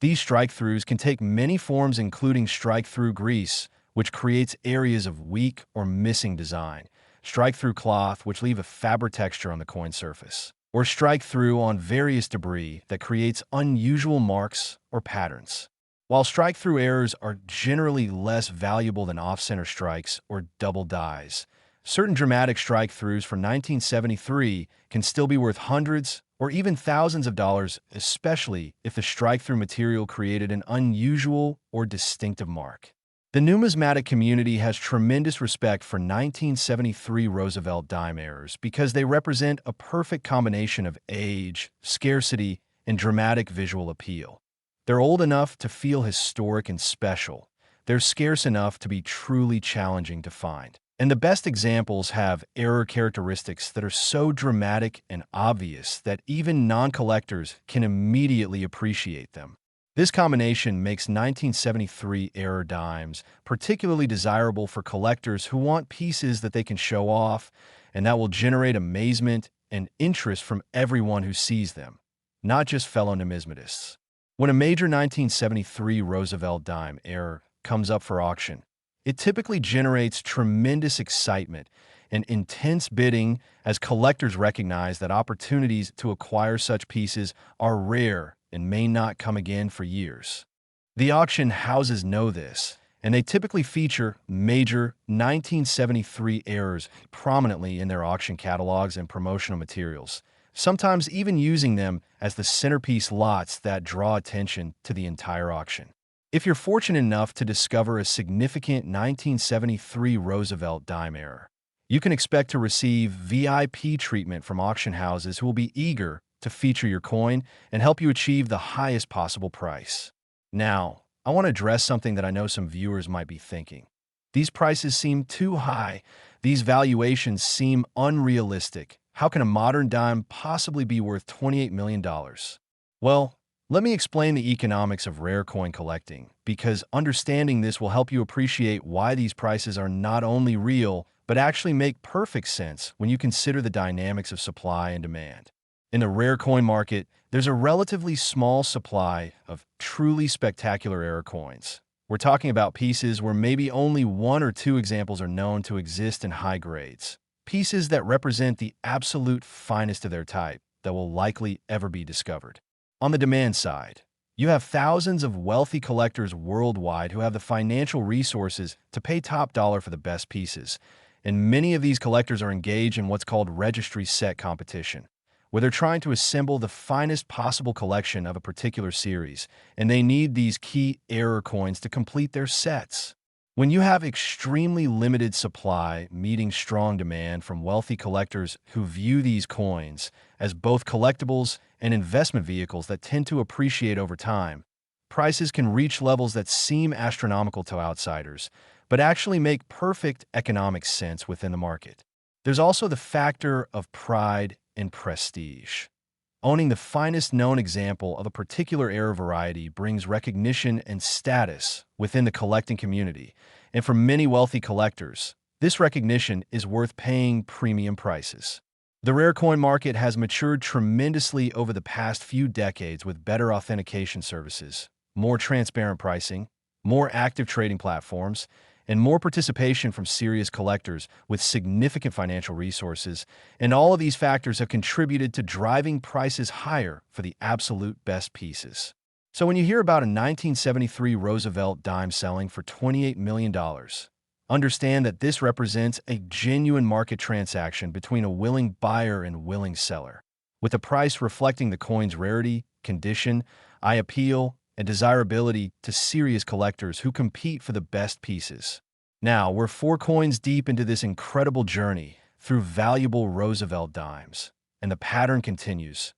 These strike-throughs can take many forms, including strike-through grease, which creates areas of weak or missing design, strike-through cloth, which leave a fabric texture on the coin surface, or strike-through on various debris that creates unusual marks or patterns. While strike-through errors are generally less valuable than off-center strikes or double dies, certain dramatic strike-throughs from 1973 can still be worth hundreds or even thousands of dollars, especially if the strike-through material created an unusual or distinctive mark. The numismatic community has tremendous respect for 1973 Roosevelt Dime errors because they represent a perfect combination of age, scarcity, and dramatic visual appeal. They're old enough to feel historic and special. They're scarce enough to be truly challenging to find. And the best examples have error characteristics that are so dramatic and obvious that even non-collectors can immediately appreciate them. This combination makes 1973 error dimes particularly desirable for collectors who want pieces that they can show off and that will generate amazement and interest from everyone who sees them, not just fellow numismatists. When a major 1973 Roosevelt Dime error comes up for auction, it typically generates tremendous excitement and intense bidding as collectors recognize that opportunities to acquire such pieces are rare and may not come again for years. The auction houses know this, and they typically feature major 1973 errors prominently in their auction catalogs and promotional materials, sometimes even using them as the centerpiece lots that draw attention to the entire auction. If you're fortunate enough to discover a significant 1973 Roosevelt Dime error, you can expect to receive VIP treatment from auction houses who will be eager to feature your coin and help you achieve the highest possible price. Now, I want to address something that I know some viewers might be thinking. These prices seem too high. These valuations seem unrealistic. How can a modern dime possibly be worth $28 million? Well, let me explain the economics of rare coin collecting, because understanding this will help you appreciate why these prices are not only real, but actually make perfect sense when you consider the dynamics of supply and demand. In the rare coin market, there's a relatively small supply of truly spectacular error coins. We're talking about pieces where maybe only 1 or 2 examples are known to exist in high grades. Pieces that represent the absolute finest of their type that will likely ever be discovered. On the demand side, you have thousands of wealthy collectors worldwide who have the financial resources to pay top dollar for the best pieces, and many of these collectors are engaged in what's called registry set competition, where they're trying to assemble the finest possible collection of a particular series, and they need these key error coins to complete their sets. When you have extremely limited supply meeting strong demand from wealthy collectors who view these coins as both collectibles and investment vehicles that tend to appreciate over time, prices can reach levels that seem astronomical to outsiders, but actually make perfect economic sense within the market. There's also the factor of pride and prestige. Owning the finest known example of a particular era variety brings recognition and status within the collecting community, and for many wealthy collectors, this recognition is worth paying premium prices. The rare coin market has matured tremendously over the past few decades with better authentication services, more transparent pricing, more active trading platforms, and more participation from serious collectors with significant financial resources, and all of these factors have contributed to driving prices higher for the absolute best pieces. So when you hear about a 1973 Roosevelt Dime selling for $28 million, understand that this represents a genuine market transaction between a willing buyer and willing seller, with the price reflecting the coin's rarity, condition, eye appeal, and desirability to serious collectors who compete for the best pieces. Now, we're 4 coins deep into this incredible journey through valuable Roosevelt dimes, and the pattern continues.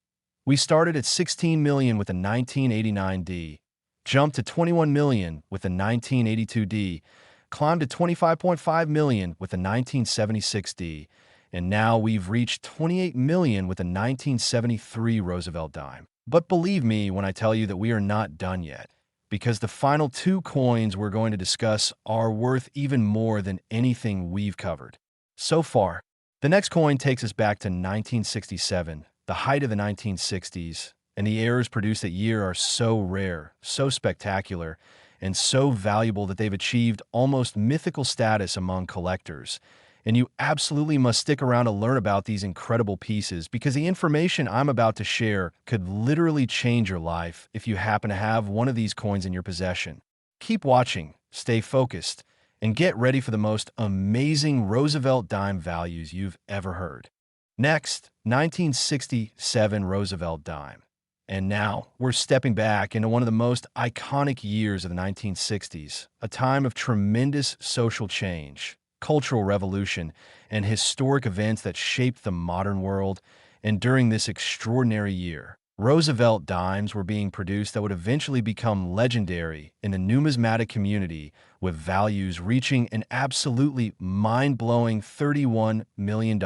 We started at $16 million with a 1989 D, jumped to $21 million with a 1982 D, climbed to $25.5 million with a 1976 D, and now we've reached $28 million with a 1973 Roosevelt Dime. But believe me when I tell you that we are not done yet, because the final 2 coins we're going to discuss are worth even more than anything we've covered so far. The next coin takes us back to 1967, the height of the 1960s, and the errors produced that year are so rare, so spectacular, and so valuable that they've achieved almost mythical status among collectors. And you absolutely must stick around to learn about these incredible pieces, because the information I'm about to share could literally change your life if you happen to have one of these coins in your possession. Keep watching, stay focused, and get ready for the most amazing Roosevelt Dime values you've ever heard. Next, 1967 Roosevelt Dime. And now, we're stepping back into one of the most iconic years of the 1960s, a time of tremendous social change, cultural revolution, and historic events that shaped the modern world. And during this extraordinary year, Roosevelt dimes were being produced that would eventually become legendary in the numismatic community, with values reaching an absolutely mind-blowing $31 million.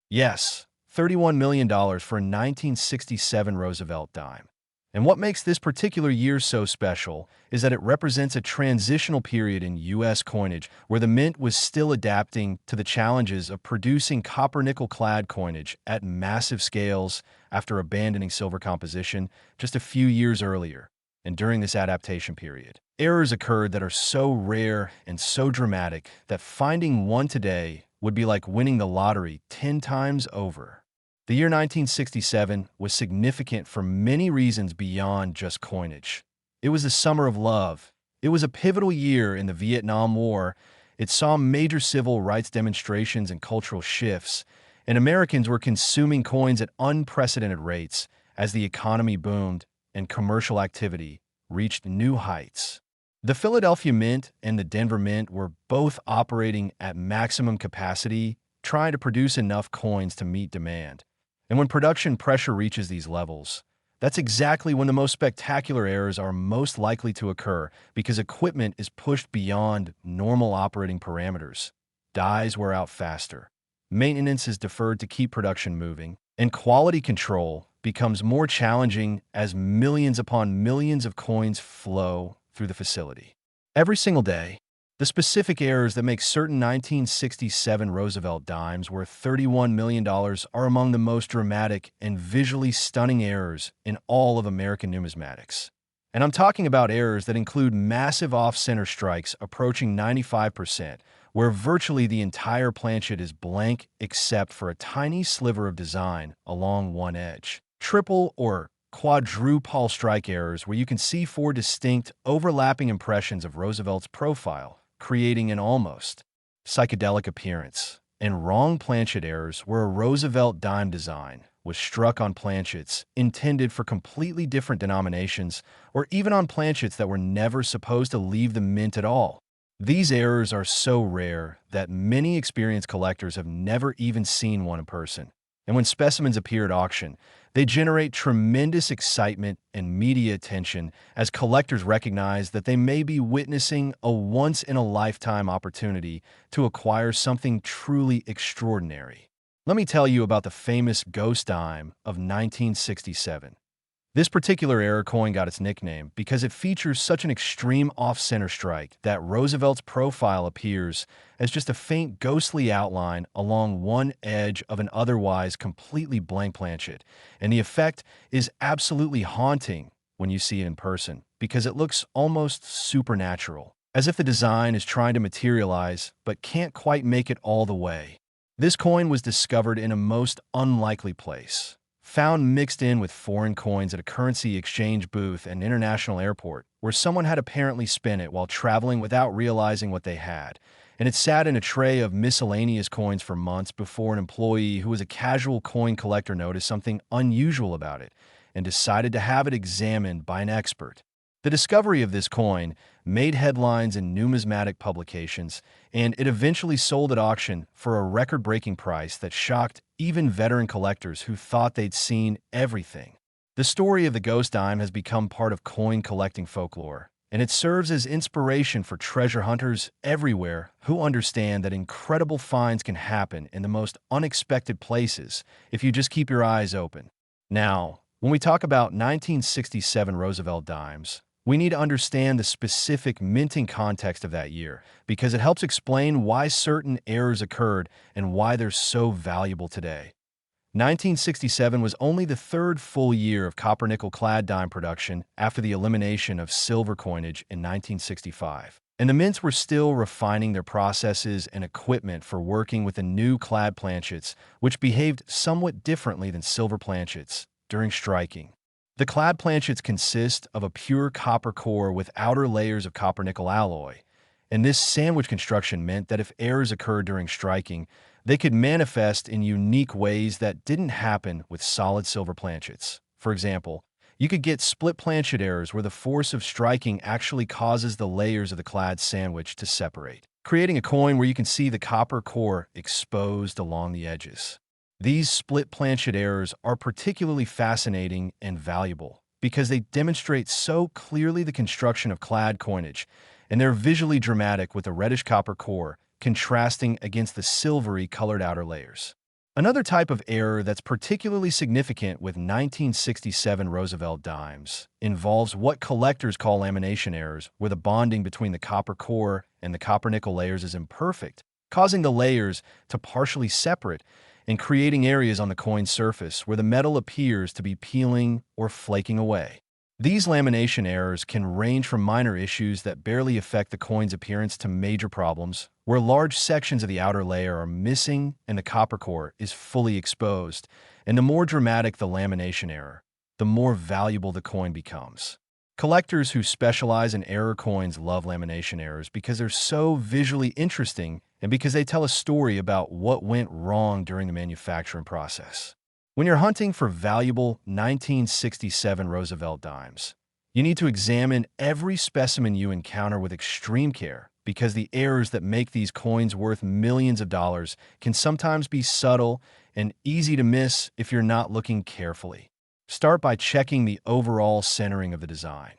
Yes, $31 million for a 1967 Roosevelt dime. And what makes this particular year so special is that it represents a transitional period in U.S. coinage where the mint was still adapting to the challenges of producing copper-nickel-clad coinage at massive scales after abandoning silver composition just a few years earlier. And during this adaptation period, errors occurred that are so rare and so dramatic that finding one today would be like winning the lottery 10 times over. The year 1967 was significant for many reasons beyond just coinage. It was the summer of love. It was a pivotal year in the Vietnam War. It saw major civil rights demonstrations and cultural shifts, and Americans were consuming coins at unprecedented rates as the economy boomed and commercial activity reached new heights. The Philadelphia Mint and the Denver Mint were both operating at maximum capacity, trying to produce enough coins to meet demand. And when production pressure reaches these levels, that's exactly when the most spectacular errors are most likely to occur, because equipment is pushed beyond normal operating parameters. Dies wear out faster, maintenance is deferred to keep production moving, and quality control becomes more challenging as millions upon millions of coins flow through the facility. Every single day, the specific errors that make certain 1967 Roosevelt dimes worth $31 million are among the most dramatic and visually stunning errors in all of American numismatics. And I'm talking about errors that include massive off-center strikes approaching 95%, where virtually the entire planchet is blank except for a tiny sliver of design along one edge. Triple or quadruple strike errors where you can see 4 distinct, overlapping impressions of Roosevelt's profile, creating an almost psychedelic appearance. And wrong planchet errors where a Roosevelt dime design was struck on planchets intended for completely different denominations, or even on planchets that were never supposed to leave the mint at all. These errors are so rare that many experienced collectors have never even seen one in person. And when specimens appear at auction, they generate tremendous excitement and media attention as collectors recognize that they may be witnessing a once-in-a-lifetime opportunity to acquire something truly extraordinary. Let me tell you about the famous Ghost Dime of 1967. This particular error coin got its nickname because it features such an extreme off-center strike that Roosevelt's profile appears as just a faint ghostly outline along one edge of an otherwise completely blank planchet, and the effect is absolutely haunting when you see it in person because it looks almost supernatural, as if the design is trying to materialize but can't quite make it all the way. This coin was discovered in a most unlikely place, found mixed in with foreign coins at a currency exchange booth at an international airport, where someone had apparently spent it while traveling without realizing what they had, and it sat in a tray of miscellaneous coins for months before an employee who was a casual coin collector noticed something unusual about it and decided to have it examined by an expert. The discovery of this coin made headlines in numismatic publications, and it eventually sold at auction for a record-breaking price that shocked even veteran collectors who thought they'd seen everything. The story of the Ghost Dime has become part of coin collecting folklore, and it serves as inspiration for treasure hunters everywhere who understand that incredible finds can happen in the most unexpected places if you just keep your eyes open. Now, when we talk about 1967 Roosevelt Dimes, we need to understand the specific minting context of that year because it helps explain why certain errors occurred and why they're so valuable today. 1967 was only the third full year of copper-nickel clad dime production after the elimination of silver coinage in 1965, and the mints were still refining their processes and equipment for working with the new clad planchets, which behaved somewhat differently than silver planchets during striking. The clad planchets consist of a pure copper core with outer layers of copper-nickel alloy, and this sandwich construction meant that if errors occurred during striking, they could manifest in unique ways that didn't happen with solid silver planchets. For example, you could get split planchet errors where the force of striking actually causes the layers of the clad sandwich to separate, creating a coin where you can see the copper core exposed along the edges. These split planchet errors are particularly fascinating and valuable because they demonstrate so clearly the construction of clad coinage, and they're visually dramatic with the reddish copper core contrasting against the silvery colored outer layers. Another type of error that's particularly significant with 1967 Roosevelt Dimes involves what collectors call lamination errors, where the bonding between the copper core and the copper-nickel layers is imperfect, causing the layers to partially separate and creating areas on the coin's surface where the metal appears to be peeling or flaking away. These lamination errors can range from minor issues that barely affect the coin's appearance to major problems, where large sections of the outer layer are missing and the copper core is fully exposed. And the more dramatic the lamination error, the more valuable the coin becomes. Collectors who specialize in error coins love lamination errors because they're so visually interesting and because they tell a story about what went wrong during the manufacturing process. When you're hunting for valuable 1967 Roosevelt Dimes, you need to examine every specimen you encounter with extreme care because the errors that make these coins worth millions of dollars can sometimes be subtle and easy to miss if you're not looking carefully. Start by checking the overall centering of the design.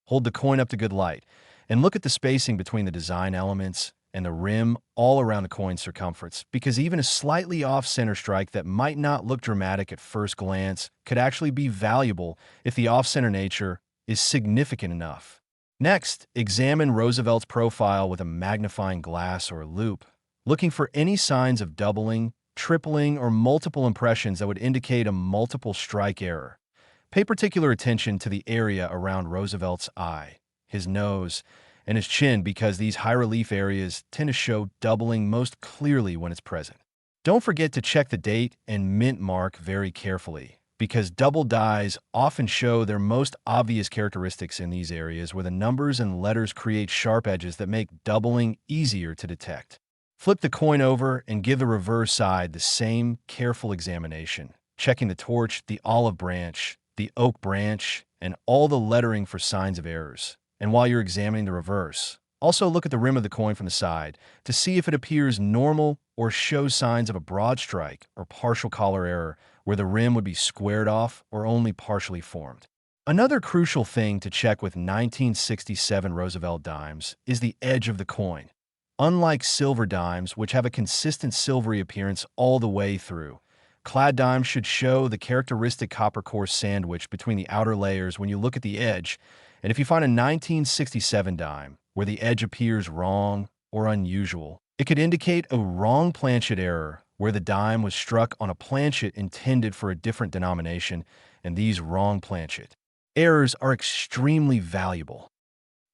Hold the coin up to good light and look at the spacing between the design elements and the rim all around the coin's circumference, because even a slightly off-center strike that might not look dramatic at first glance could actually be valuable if the off-center nature is significant enough. Next, examine Roosevelt's profile with a magnifying glass or loupe, looking for any signs of doubling, tripling, or multiple impressions that would indicate a multiple strike error. Pay particular attention to the area around Roosevelt's eye, his nose, and his chin because these high-relief areas tend to show doubling most clearly when it's present. Don't forget to check the date and mint mark very carefully, because double dies often show their most obvious characteristics in these areas where the numbers and letters create sharp edges that make doubling easier to detect. Flip the coin over and give the reverse side the same careful examination, checking the torch, the olive branch, the oak branch, and all the lettering for signs of errors. And while you're examining the reverse, Also, look at the rim of the coin from the side to see if it appears normal or shows signs of a broad strike or partial collar error where the rim would be squared off or only partially formed. Another crucial thing to check with 1967 Roosevelt dimes is the edge of the coin. Unlike silver dimes, which have a consistent silvery appearance all the way through, clad dimes should show the characteristic copper core sandwich between the outer layers when you look at the edge. And if you find a 1967 dime where the edge appears wrong or unusual, it could indicate a wrong planchet error where the dime was struck on a planchet intended for a different denomination, and these wrong planchet errors are extremely valuable.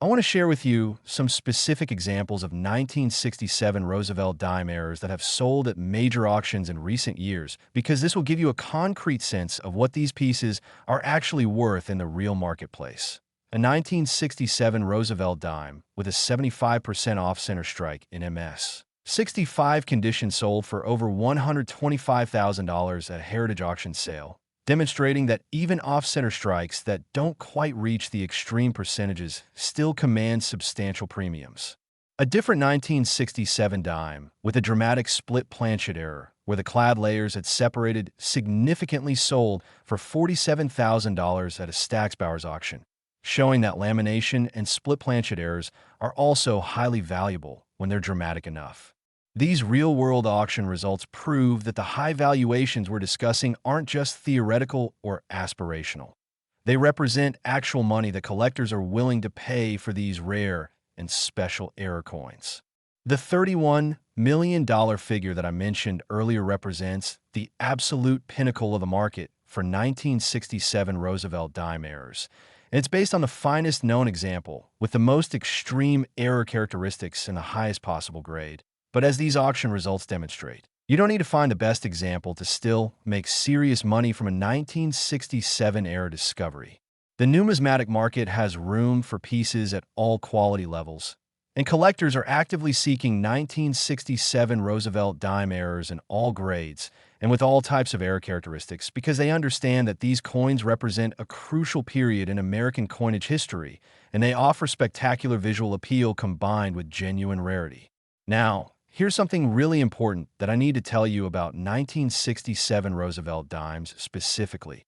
I want to share with you some specific examples of 1967 Roosevelt dime errors that have sold at major auctions in recent years, because this will give you a concrete sense of what these pieces are actually worth in the real marketplace. A 1967 Roosevelt dime with a 75% off-center strike in MS. 65 condition sold for over $125,000 at a Heritage auction sale, demonstrating that even off-center strikes that don't quite reach the extreme percentages still command substantial premiums. A different 1967 dime with a dramatic split planchet error, where the clad layers had separated significantly, sold for $47,000 at a Stacksbauer's auction, showing that lamination and split planchet errors are also highly valuable when they're dramatic enough. These real-world auction results prove that the high valuations we're discussing aren't just theoretical or aspirational. They represent actual money that collectors are willing to pay for these rare and special error coins. The $31 million figure that I mentioned earlier represents the absolute pinnacle of the market for 1967 Roosevelt dime errors. And it's based on the finest known example, with the most extreme error characteristics and the highest possible grade. But as these auction results demonstrate, you don't need to find the best example to still make serious money from a 1967 era discovery. The numismatic market has room for pieces at all quality levels, and collectors are actively seeking 1967 Roosevelt dime errors in all grades and with all types of error characteristics, because they understand that these coins represent a crucial period in American coinage history, and they offer spectacular visual appeal combined with genuine rarity. Now, here's something really important that I need to tell you about 1967 Roosevelt dimes specifically.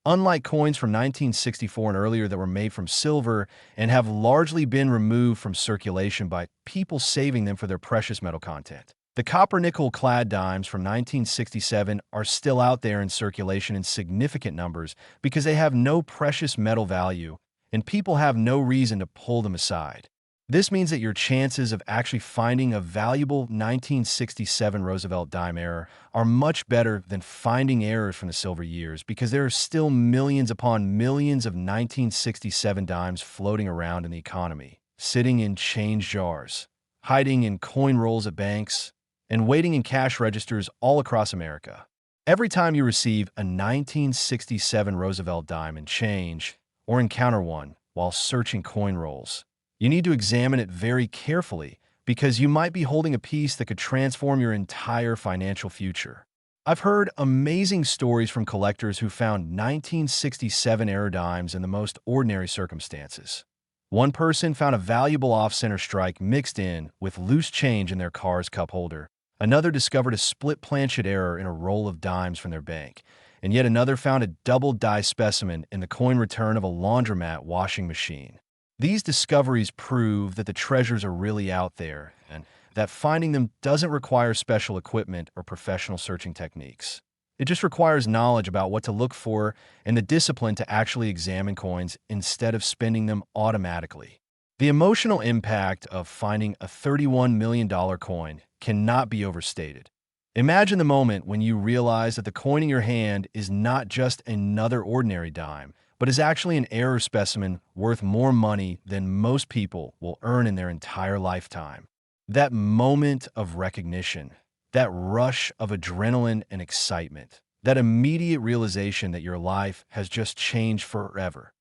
Unlike coins from 1964 and earlier that were made from silver and have largely been removed from circulation by people saving them for their precious metal content, the copper-nickel clad dimes from 1967 are still out there in circulation in significant numbers because they have no precious metal value and people have no reason to pull them aside. This means that your chances of actually finding a valuable 1967 Roosevelt dime error are much better than finding errors from the silver years, because there are still millions upon millions of 1967 dimes floating around in the economy, sitting in change jars, hiding in coin rolls at banks, and waiting in cash registers all across America. Every time you receive a 1967 Roosevelt dime in change or encounter one while searching coin rolls, you need to examine it very carefully, because you might be holding a piece that could transform your entire financial future. I've heard amazing stories from collectors who found 1967 era dimes in the most ordinary circumstances. One person found a valuable off-center strike mixed in with loose change in their car's cup holder. Another discovered a split planchet error in a roll of dimes from their bank. And yet another found a double die specimen in the coin return of a laundromat washing machine. These discoveries prove that the treasures are really out there, and that finding them doesn't require special equipment or professional searching techniques. It just requires knowledge about what to look for and the discipline to actually examine coins instead of spending them automatically. The emotional impact of finding a $31 million coin cannot be overstated. Imagine the moment when you realize that the coin in your hand is not just another ordinary dime, but is actually an error specimen worth more money than most people will earn in their entire lifetime. That moment of recognition, that rush of adrenaline and excitement, that immediate realization that your life has just changed forever.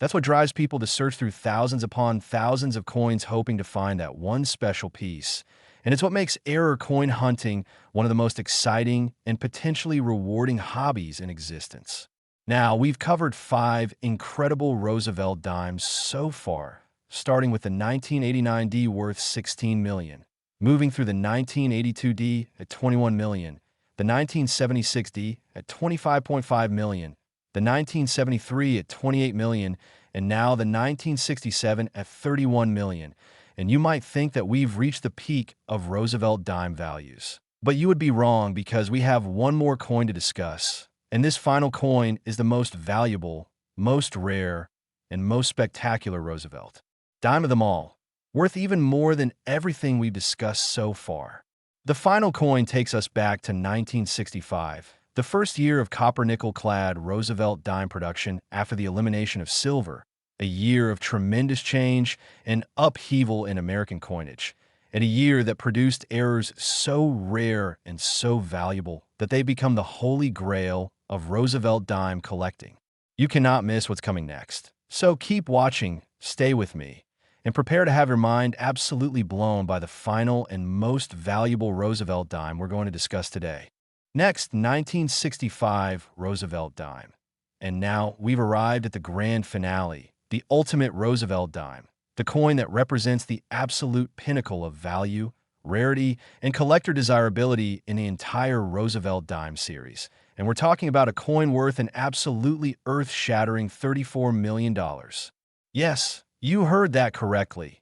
That's what drives people to search through thousands upon thousands of coins hoping to find that one special piece. And it's what makes error coin hunting one of the most exciting and potentially rewarding hobbies in existence. Now, we've covered 5 incredible Roosevelt dimes so far, starting with the 1989 D worth $16 million, moving through the 1982 D at $21 million, the 1976 D at $25.5 million, the 1973 at $28 million, and now the 1967 at $31 million. And you might think that we've reached the peak of Roosevelt dime values. But you would be wrong, because we have one more coin to discuss. And this final coin is the most valuable, most rare, and most spectacular Roosevelt dime of them all, worth even more than everything we've discussed so far. The final coin takes us back to 1965, the first year of copper-nickel-clad Roosevelt dime production after the elimination of silver, a year of tremendous change and upheaval in American coinage, and a year that produced errors so rare and so valuable that they become the holy grail of Roosevelt dime collecting. You cannot miss what's coming next. So keep watching, stay with me, and prepare to have your mind absolutely blown by the final and most valuable Roosevelt dime we're going to discuss today. Next, 1965 Roosevelt dime. And now we've arrived at the grand finale, the ultimate Roosevelt dime, the coin that represents the absolute pinnacle of value, rarity, and collector desirability in the entire Roosevelt dime series. And we're talking about a coin worth an absolutely earth-shattering $34 million. Yes, you heard that correctly.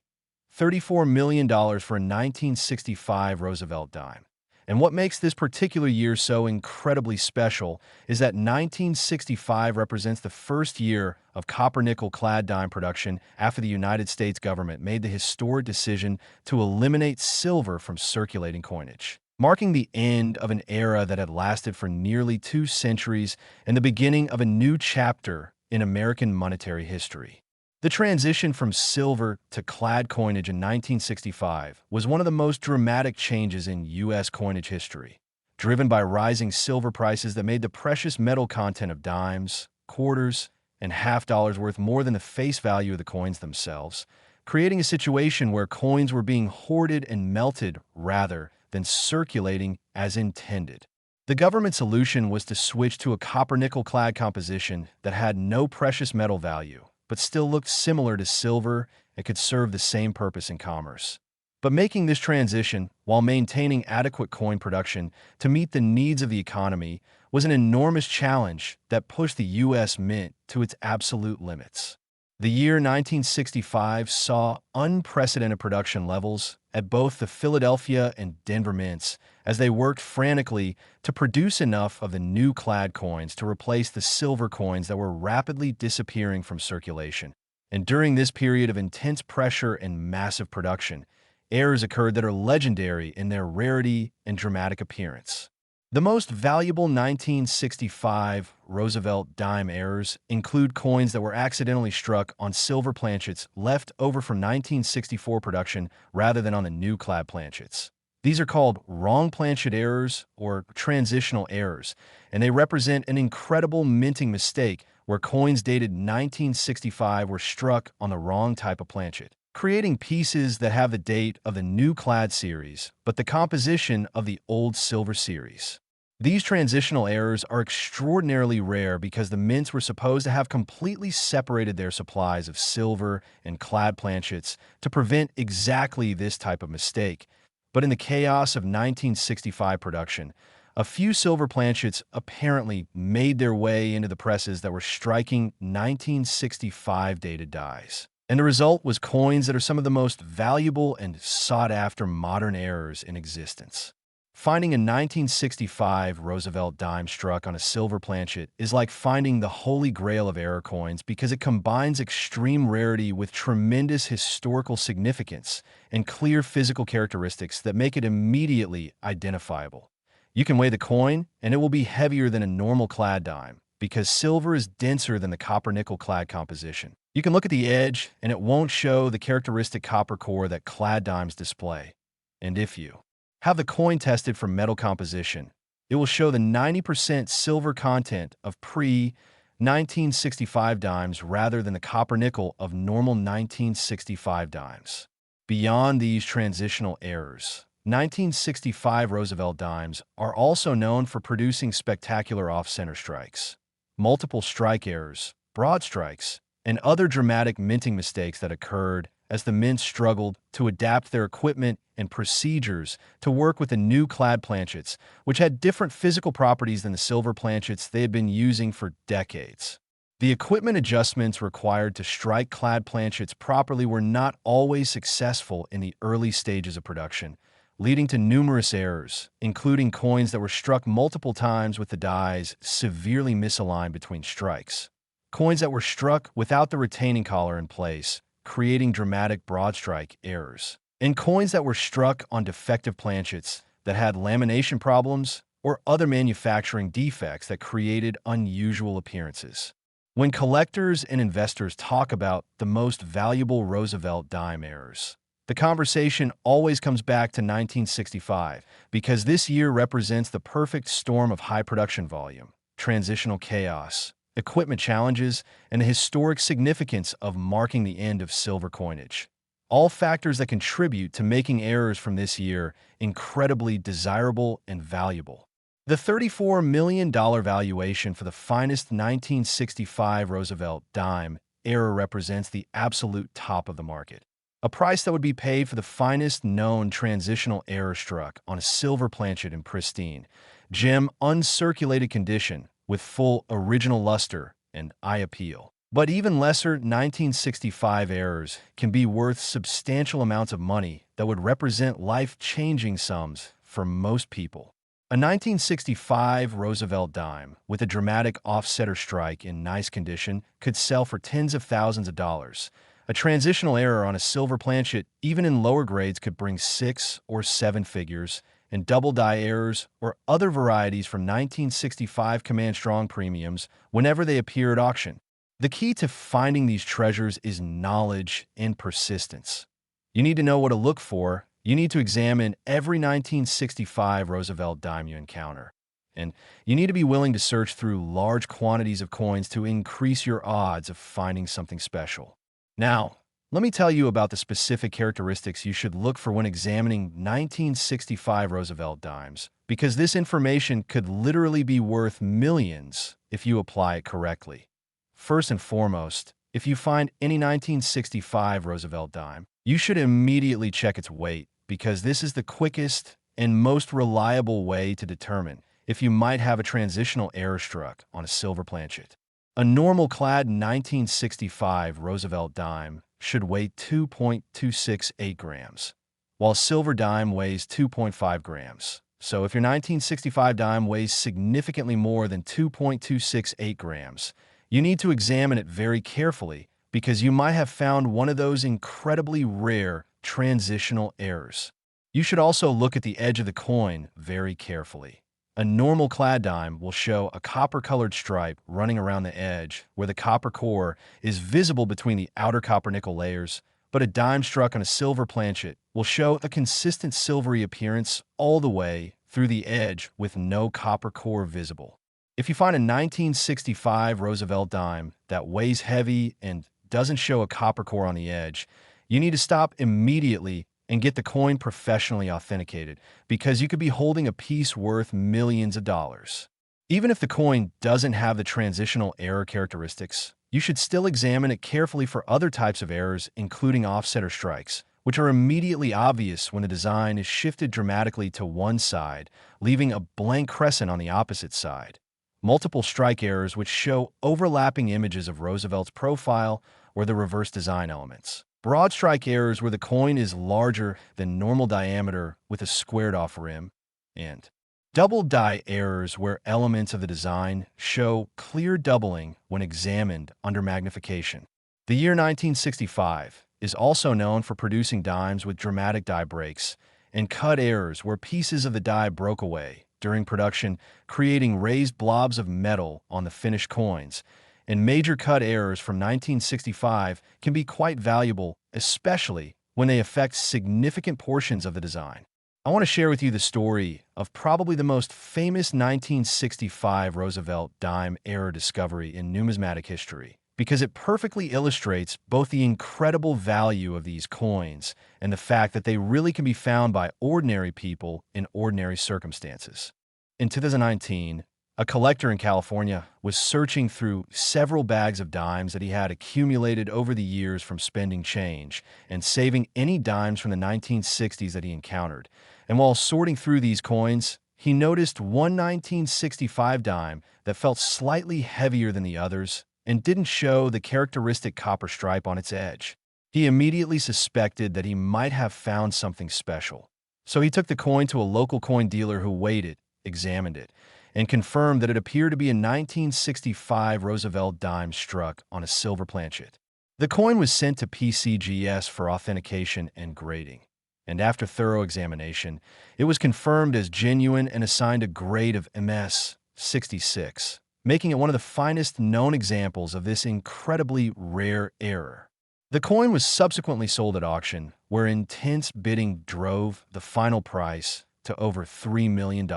$34 million for a 1965 Roosevelt dime. And what makes this particular year so incredibly special is that 1965 represents the first year of copper-nickel-clad dime production after the United States government made the historic decision to eliminate silver from circulating coinage, marking the end of an era that had lasted for nearly 2 centuries and the beginning of a new chapter in American monetary history. The transition from silver to clad coinage in 1965 was one of the most dramatic changes in U.S. coinage history, driven by rising silver prices that made the precious metal content of dimes, quarters, and half dollars worth more than the face value of the coins themselves, creating a situation where coins were being hoarded and melted rather than circulating as intended. The government solution was to switch to a copper-nickel-clad composition that had no precious metal value, but still looked similar to silver and could serve the same purpose in commerce. But making this transition while maintaining adequate coin production to meet the needs of the economy was an enormous challenge that pushed the U.S. Mint to its absolute limits. The year 1965 saw unprecedented production levels at both the Philadelphia and Denver mints as they worked frantically to produce enough of the new clad coins to replace the silver coins that were rapidly disappearing from circulation. And during this period of intense pressure and massive production, errors occurred that are legendary in their rarity and dramatic appearance. The most valuable 1965 Roosevelt dime errors include coins that were accidentally struck on silver planchets left over from 1964 production rather than on the new clad planchets. These are called wrong planchet errors or transitional errors, and they represent an incredible minting mistake where coins dated 1965 were struck on the wrong type of planchet, creating pieces that have the date of the new clad series, but the composition of the old silver series. These transitional errors are extraordinarily rare because the mints were supposed to have completely separated their supplies of silver and clad planchets to prevent exactly this type of mistake. But in the chaos of 1965 production, a few silver planchets apparently made their way into the presses that were striking 1965 dated dies. And the result was coins that are some of the most valuable and sought-after modern errors in existence. Finding a 1965 Roosevelt dime struck on a silver planchet is like finding the holy grail of error coins because it combines extreme rarity with tremendous historical significance and clear physical characteristics that make it immediately identifiable. You can weigh the coin, and it will be heavier than a normal clad dime because silver is denser than the copper-nickel clad composition. You can look at the edge, and it won't show the characteristic copper core that clad dimes display. And if you have the coin tested for metal composition, it will show the 90% silver content of pre-1965 dimes rather than the copper-nickel of normal 1965 dimes. Beyond these transitional errors, 1965 Roosevelt dimes are also known for producing spectacular off-center strikes, multiple strike errors, broadstrikes, and other dramatic minting mistakes that occurred as the mint struggled to adapt their equipment and procedures to work with the new clad planchets, which had different physical properties than the silver planchets they had been using for decades. The equipment adjustments required to strike clad planchets properly were not always successful in the early stages of production, leading to numerous errors, including coins that were struck multiple times with the dies severely misaligned between strikes. Coins that were struck without the retaining collar in place, creating dramatic Broadstrike errors. And coins that were struck on defective planchets that had lamination problems or other manufacturing defects that created unusual appearances. When collectors and investors talk about the most valuable Roosevelt Dime errors, the conversation always comes back to 1965 because this year represents the perfect storm of high production volume, transitional chaos, equipment challenges, and the historic significance of marking the end of silver coinage. All factors that contribute to making errors from this year incredibly desirable and valuable. The $34 million valuation for the finest 1965 Roosevelt Dime error represents the absolute top of the market. A price that would be paid for the finest known transitional error struck on a silver planchet in pristine, gem uncirculated condition with full original luster and eye appeal. But even lesser 1965 errors can be worth substantial amounts of money that would represent life-changing sums for most people. A 1965 Roosevelt Dime with a dramatic offsetter strike in nice condition could sell for tens of thousands of dollars. A transitional error on a silver planchet, even in lower grades, could bring 6 or 7 figures, and double die errors or other varieties from 1965 command strong premiums whenever they appear at auction. The key to finding these treasures is knowledge and persistence. You need to know what to look for. You need to examine every 1965 Roosevelt Dime you encounter. And you need to be willing to search through large quantities of coins to increase your odds of finding something special. Now, let me tell you about the specific characteristics you should look for when examining 1965 Roosevelt Dimes, because this information could literally be worth millions if you apply it correctly. First and foremost, if you find any 1965 Roosevelt Dime, you should immediately check its weight, because this is the quickest and most reliable way to determine if you might have a transitional error struck on a silver planchet. A normal clad 1965 Roosevelt Dime should weigh 2.268 grams, while silver dime weighs 2.5 grams. So if your 1965 dime weighs significantly more than 2.268 grams, you need to examine it very carefully because you might have found one of those incredibly rare transitional errors. You should also look at the edge of the coin very carefully. A normal clad dime will show a copper-colored stripe running around the edge where the copper core is visible between the outer copper-nickel layers, but a dime struck on a silver planchet will show a consistent silvery appearance all the way through the edge with no copper core visible. If you find a 1965 Roosevelt Dime that weighs heavy and doesn't show a copper core on the edge, you need to stop immediately and get the coin professionally authenticated because you could be holding a piece worth millions of dollars. Even if the coin doesn't have the transitional error characteristics, you should still examine it carefully for other types of errors, including offsetter strikes, which are immediately obvious when the design is shifted dramatically to one side, leaving a blank crescent on the opposite side. Multiple strike errors which show overlapping images of Roosevelt's profile or the reverse design elements. Broadstrike errors where the coin is larger than normal diameter with a squared-off rim, and double die errors where elements of the design show clear doubling when examined under magnification. The year 1965 is also known for producing dimes with dramatic die breaks and cut errors where pieces of the die broke away during production, creating raised blobs of metal on the finished coins. And major cut errors from 1965 can be quite valuable, especially when they affect significant portions of the design. I want to share with you the story of probably the most famous 1965 Roosevelt Dime error discovery in numismatic history, because it perfectly illustrates both the incredible value of these coins and the fact that they really can be found by ordinary people in ordinary circumstances. In 2019, A collector in California was searching through several bags of dimes that he had accumulated over the years from spending change and saving any dimes from the 1960s that he encountered. And while sorting through these coins, he noticed one 1965 dime that felt slightly heavier than the others and didn't show the characteristic copper stripe on its edge. He immediately suspected that he might have found something special. So he took the coin to a local coin dealer who weighed it, examined it, and confirmed that it appeared to be a 1965 Roosevelt Dime struck on a silver planchet. The coin was sent to PCGS for authentication and grading, and after thorough examination, it was confirmed as genuine and assigned a grade of MS 66, making it one of the finest known examples of this incredibly rare error. The coin was subsequently sold at auction, where intense bidding drove the final price to over $3 million.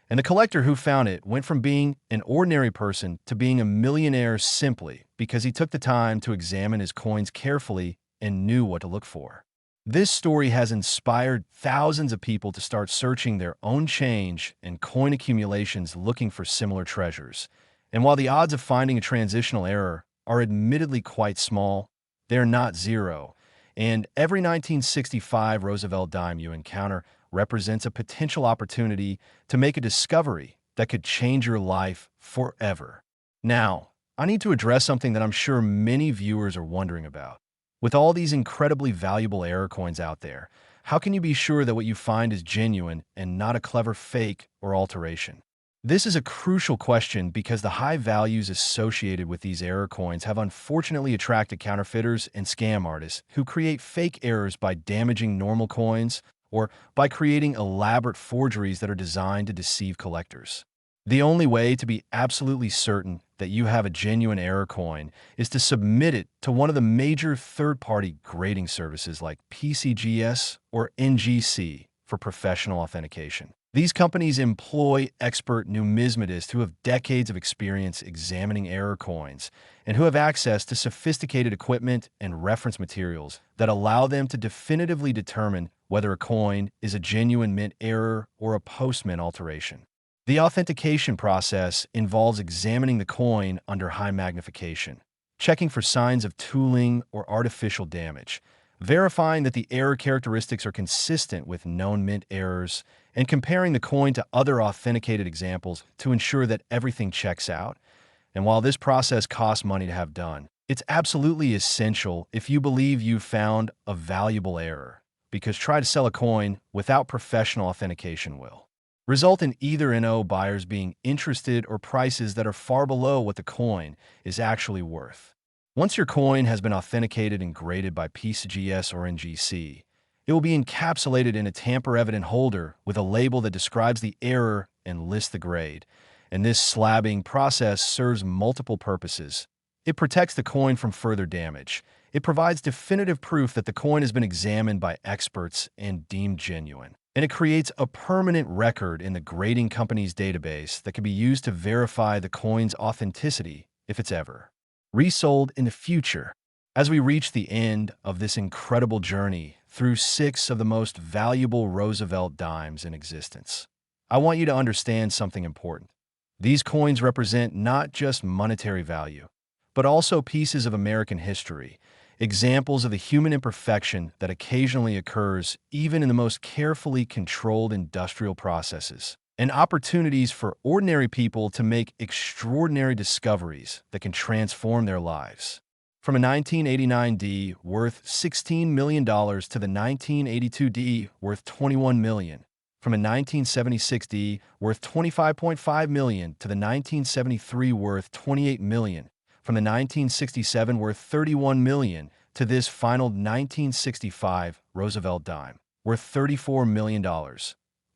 And the collector who found it went from being an ordinary person to being a millionaire simply because he took the time to examine his coins carefully and knew what to look for. This story has inspired thousands of people to start searching their own change and coin accumulations looking for similar treasures. And while the odds of finding a transitional error are admittedly quite small, they're not zero. And every 1965 Roosevelt dime you encounter represents a potential opportunity to make a discovery that could change your life forever. Now, I need to address something that I'm sure many viewers are wondering about. With all these incredibly valuable error coins out there, how can you be sure that what you find is genuine and not a clever fake or alteration? This is a crucial question because the high values associated with these error coins have unfortunately attracted counterfeiters and scam artists who create fake errors by damaging normal coins or by creating elaborate forgeries that are designed to deceive collectors. The only way to be absolutely certain that you have a genuine error coin is to submit it to one of the major third-party grading services like PCGS or NGC for professional authentication. These companies employ expert numismatists who have decades of experience examining error coins and who have access to sophisticated equipment and reference materials that allow them to definitively determine whether a coin is a genuine mint error or a post-mint alteration. The authentication process involves examining the coin under high magnification, checking for signs of tooling or artificial damage, verifying that the error characteristics are consistent with known mint errors, and comparing the coin to other authenticated examples to ensure that everything checks out. And while this process costs money to have done, it's absolutely essential if you believe you've found a valuable error, because try to sell a coin without professional authentication will result in either NO buyers being interested or prices that are far below what the coin is actually worth. Once your coin has been authenticated and graded by PCGS or NGC, it will be encapsulated in a tamper-evident holder with a label that describes the error and lists the grade. And this slabbing process serves multiple purposes. It protects the coin from further damage. It provides definitive proof that the coin has been examined by experts and deemed genuine. And it creates a permanent record in the grading company's database that can be used to verify the coin's authenticity if it's ever resold in the future. As we reach the end of this incredible journey through 6 of the most valuable Roosevelt dimes in existence, I want you to understand something important. These coins represent not just monetary value, but also pieces of American history, examples of the human imperfection that occasionally occurs even in the most carefully controlled industrial processes, and opportunities for ordinary people to make extraordinary discoveries that can transform their lives. From a 1989 D worth $16 million to the 1982 D worth $21 million, from a 1976 D worth $25.5 million to the 1973 worth $28 million, from the 1967 worth $31 million to this final 1965 Roosevelt Dime worth $34 million.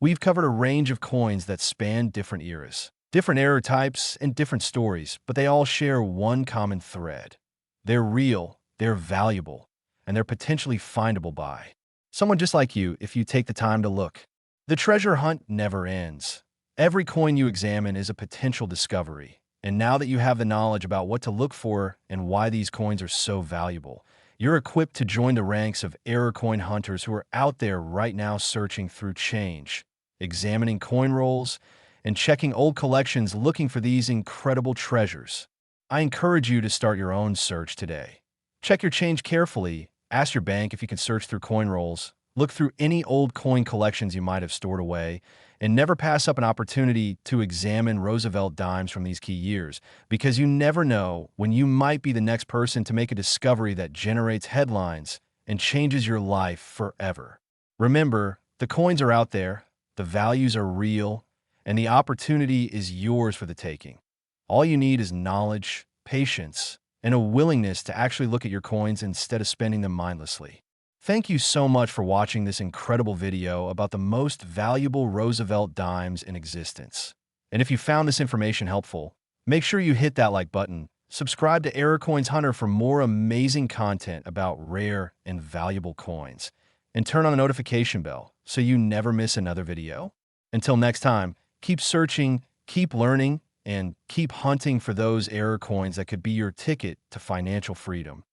We've covered a range of coins that span different eras, different error types, and different stories, but they all share one common thread. They're real, they're valuable, and they're potentially findable by someone just like you if you take the time to look. The treasure hunt never ends. Every coin you examine is a potential discovery. And now that you have the knowledge about what to look for and why these coins are so valuable, you're equipped to join the ranks of error coin hunters who are out there right now searching through change, examining coin rolls, and checking old collections looking for these incredible treasures. I encourage you to start your own search today. Check your change carefully, ask your bank if you can search through coin rolls, look through any old coin collections you might have stored away, and never pass up an opportunity to examine Roosevelt dimes from these key years, because you never know when you might be the next person to make a discovery that generates headlines and changes your life forever. Remember, the coins are out there, the values are real, and the opportunity is yours for the taking. All you need is knowledge, patience, and a willingness to actually look at your coins instead of spending them mindlessly. Thank you so much for watching this incredible video about the most valuable Roosevelt dimes in existence. And if you found this information helpful, make sure you hit that like button, subscribe to Error Coins Hunter for more amazing content about rare and valuable coins, and turn on the notification bell so you never miss another video. Until next time, keep searching, keep learning, and keep hunting for those error coins that could be your ticket to financial freedom.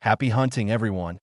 Happy hunting, everyone!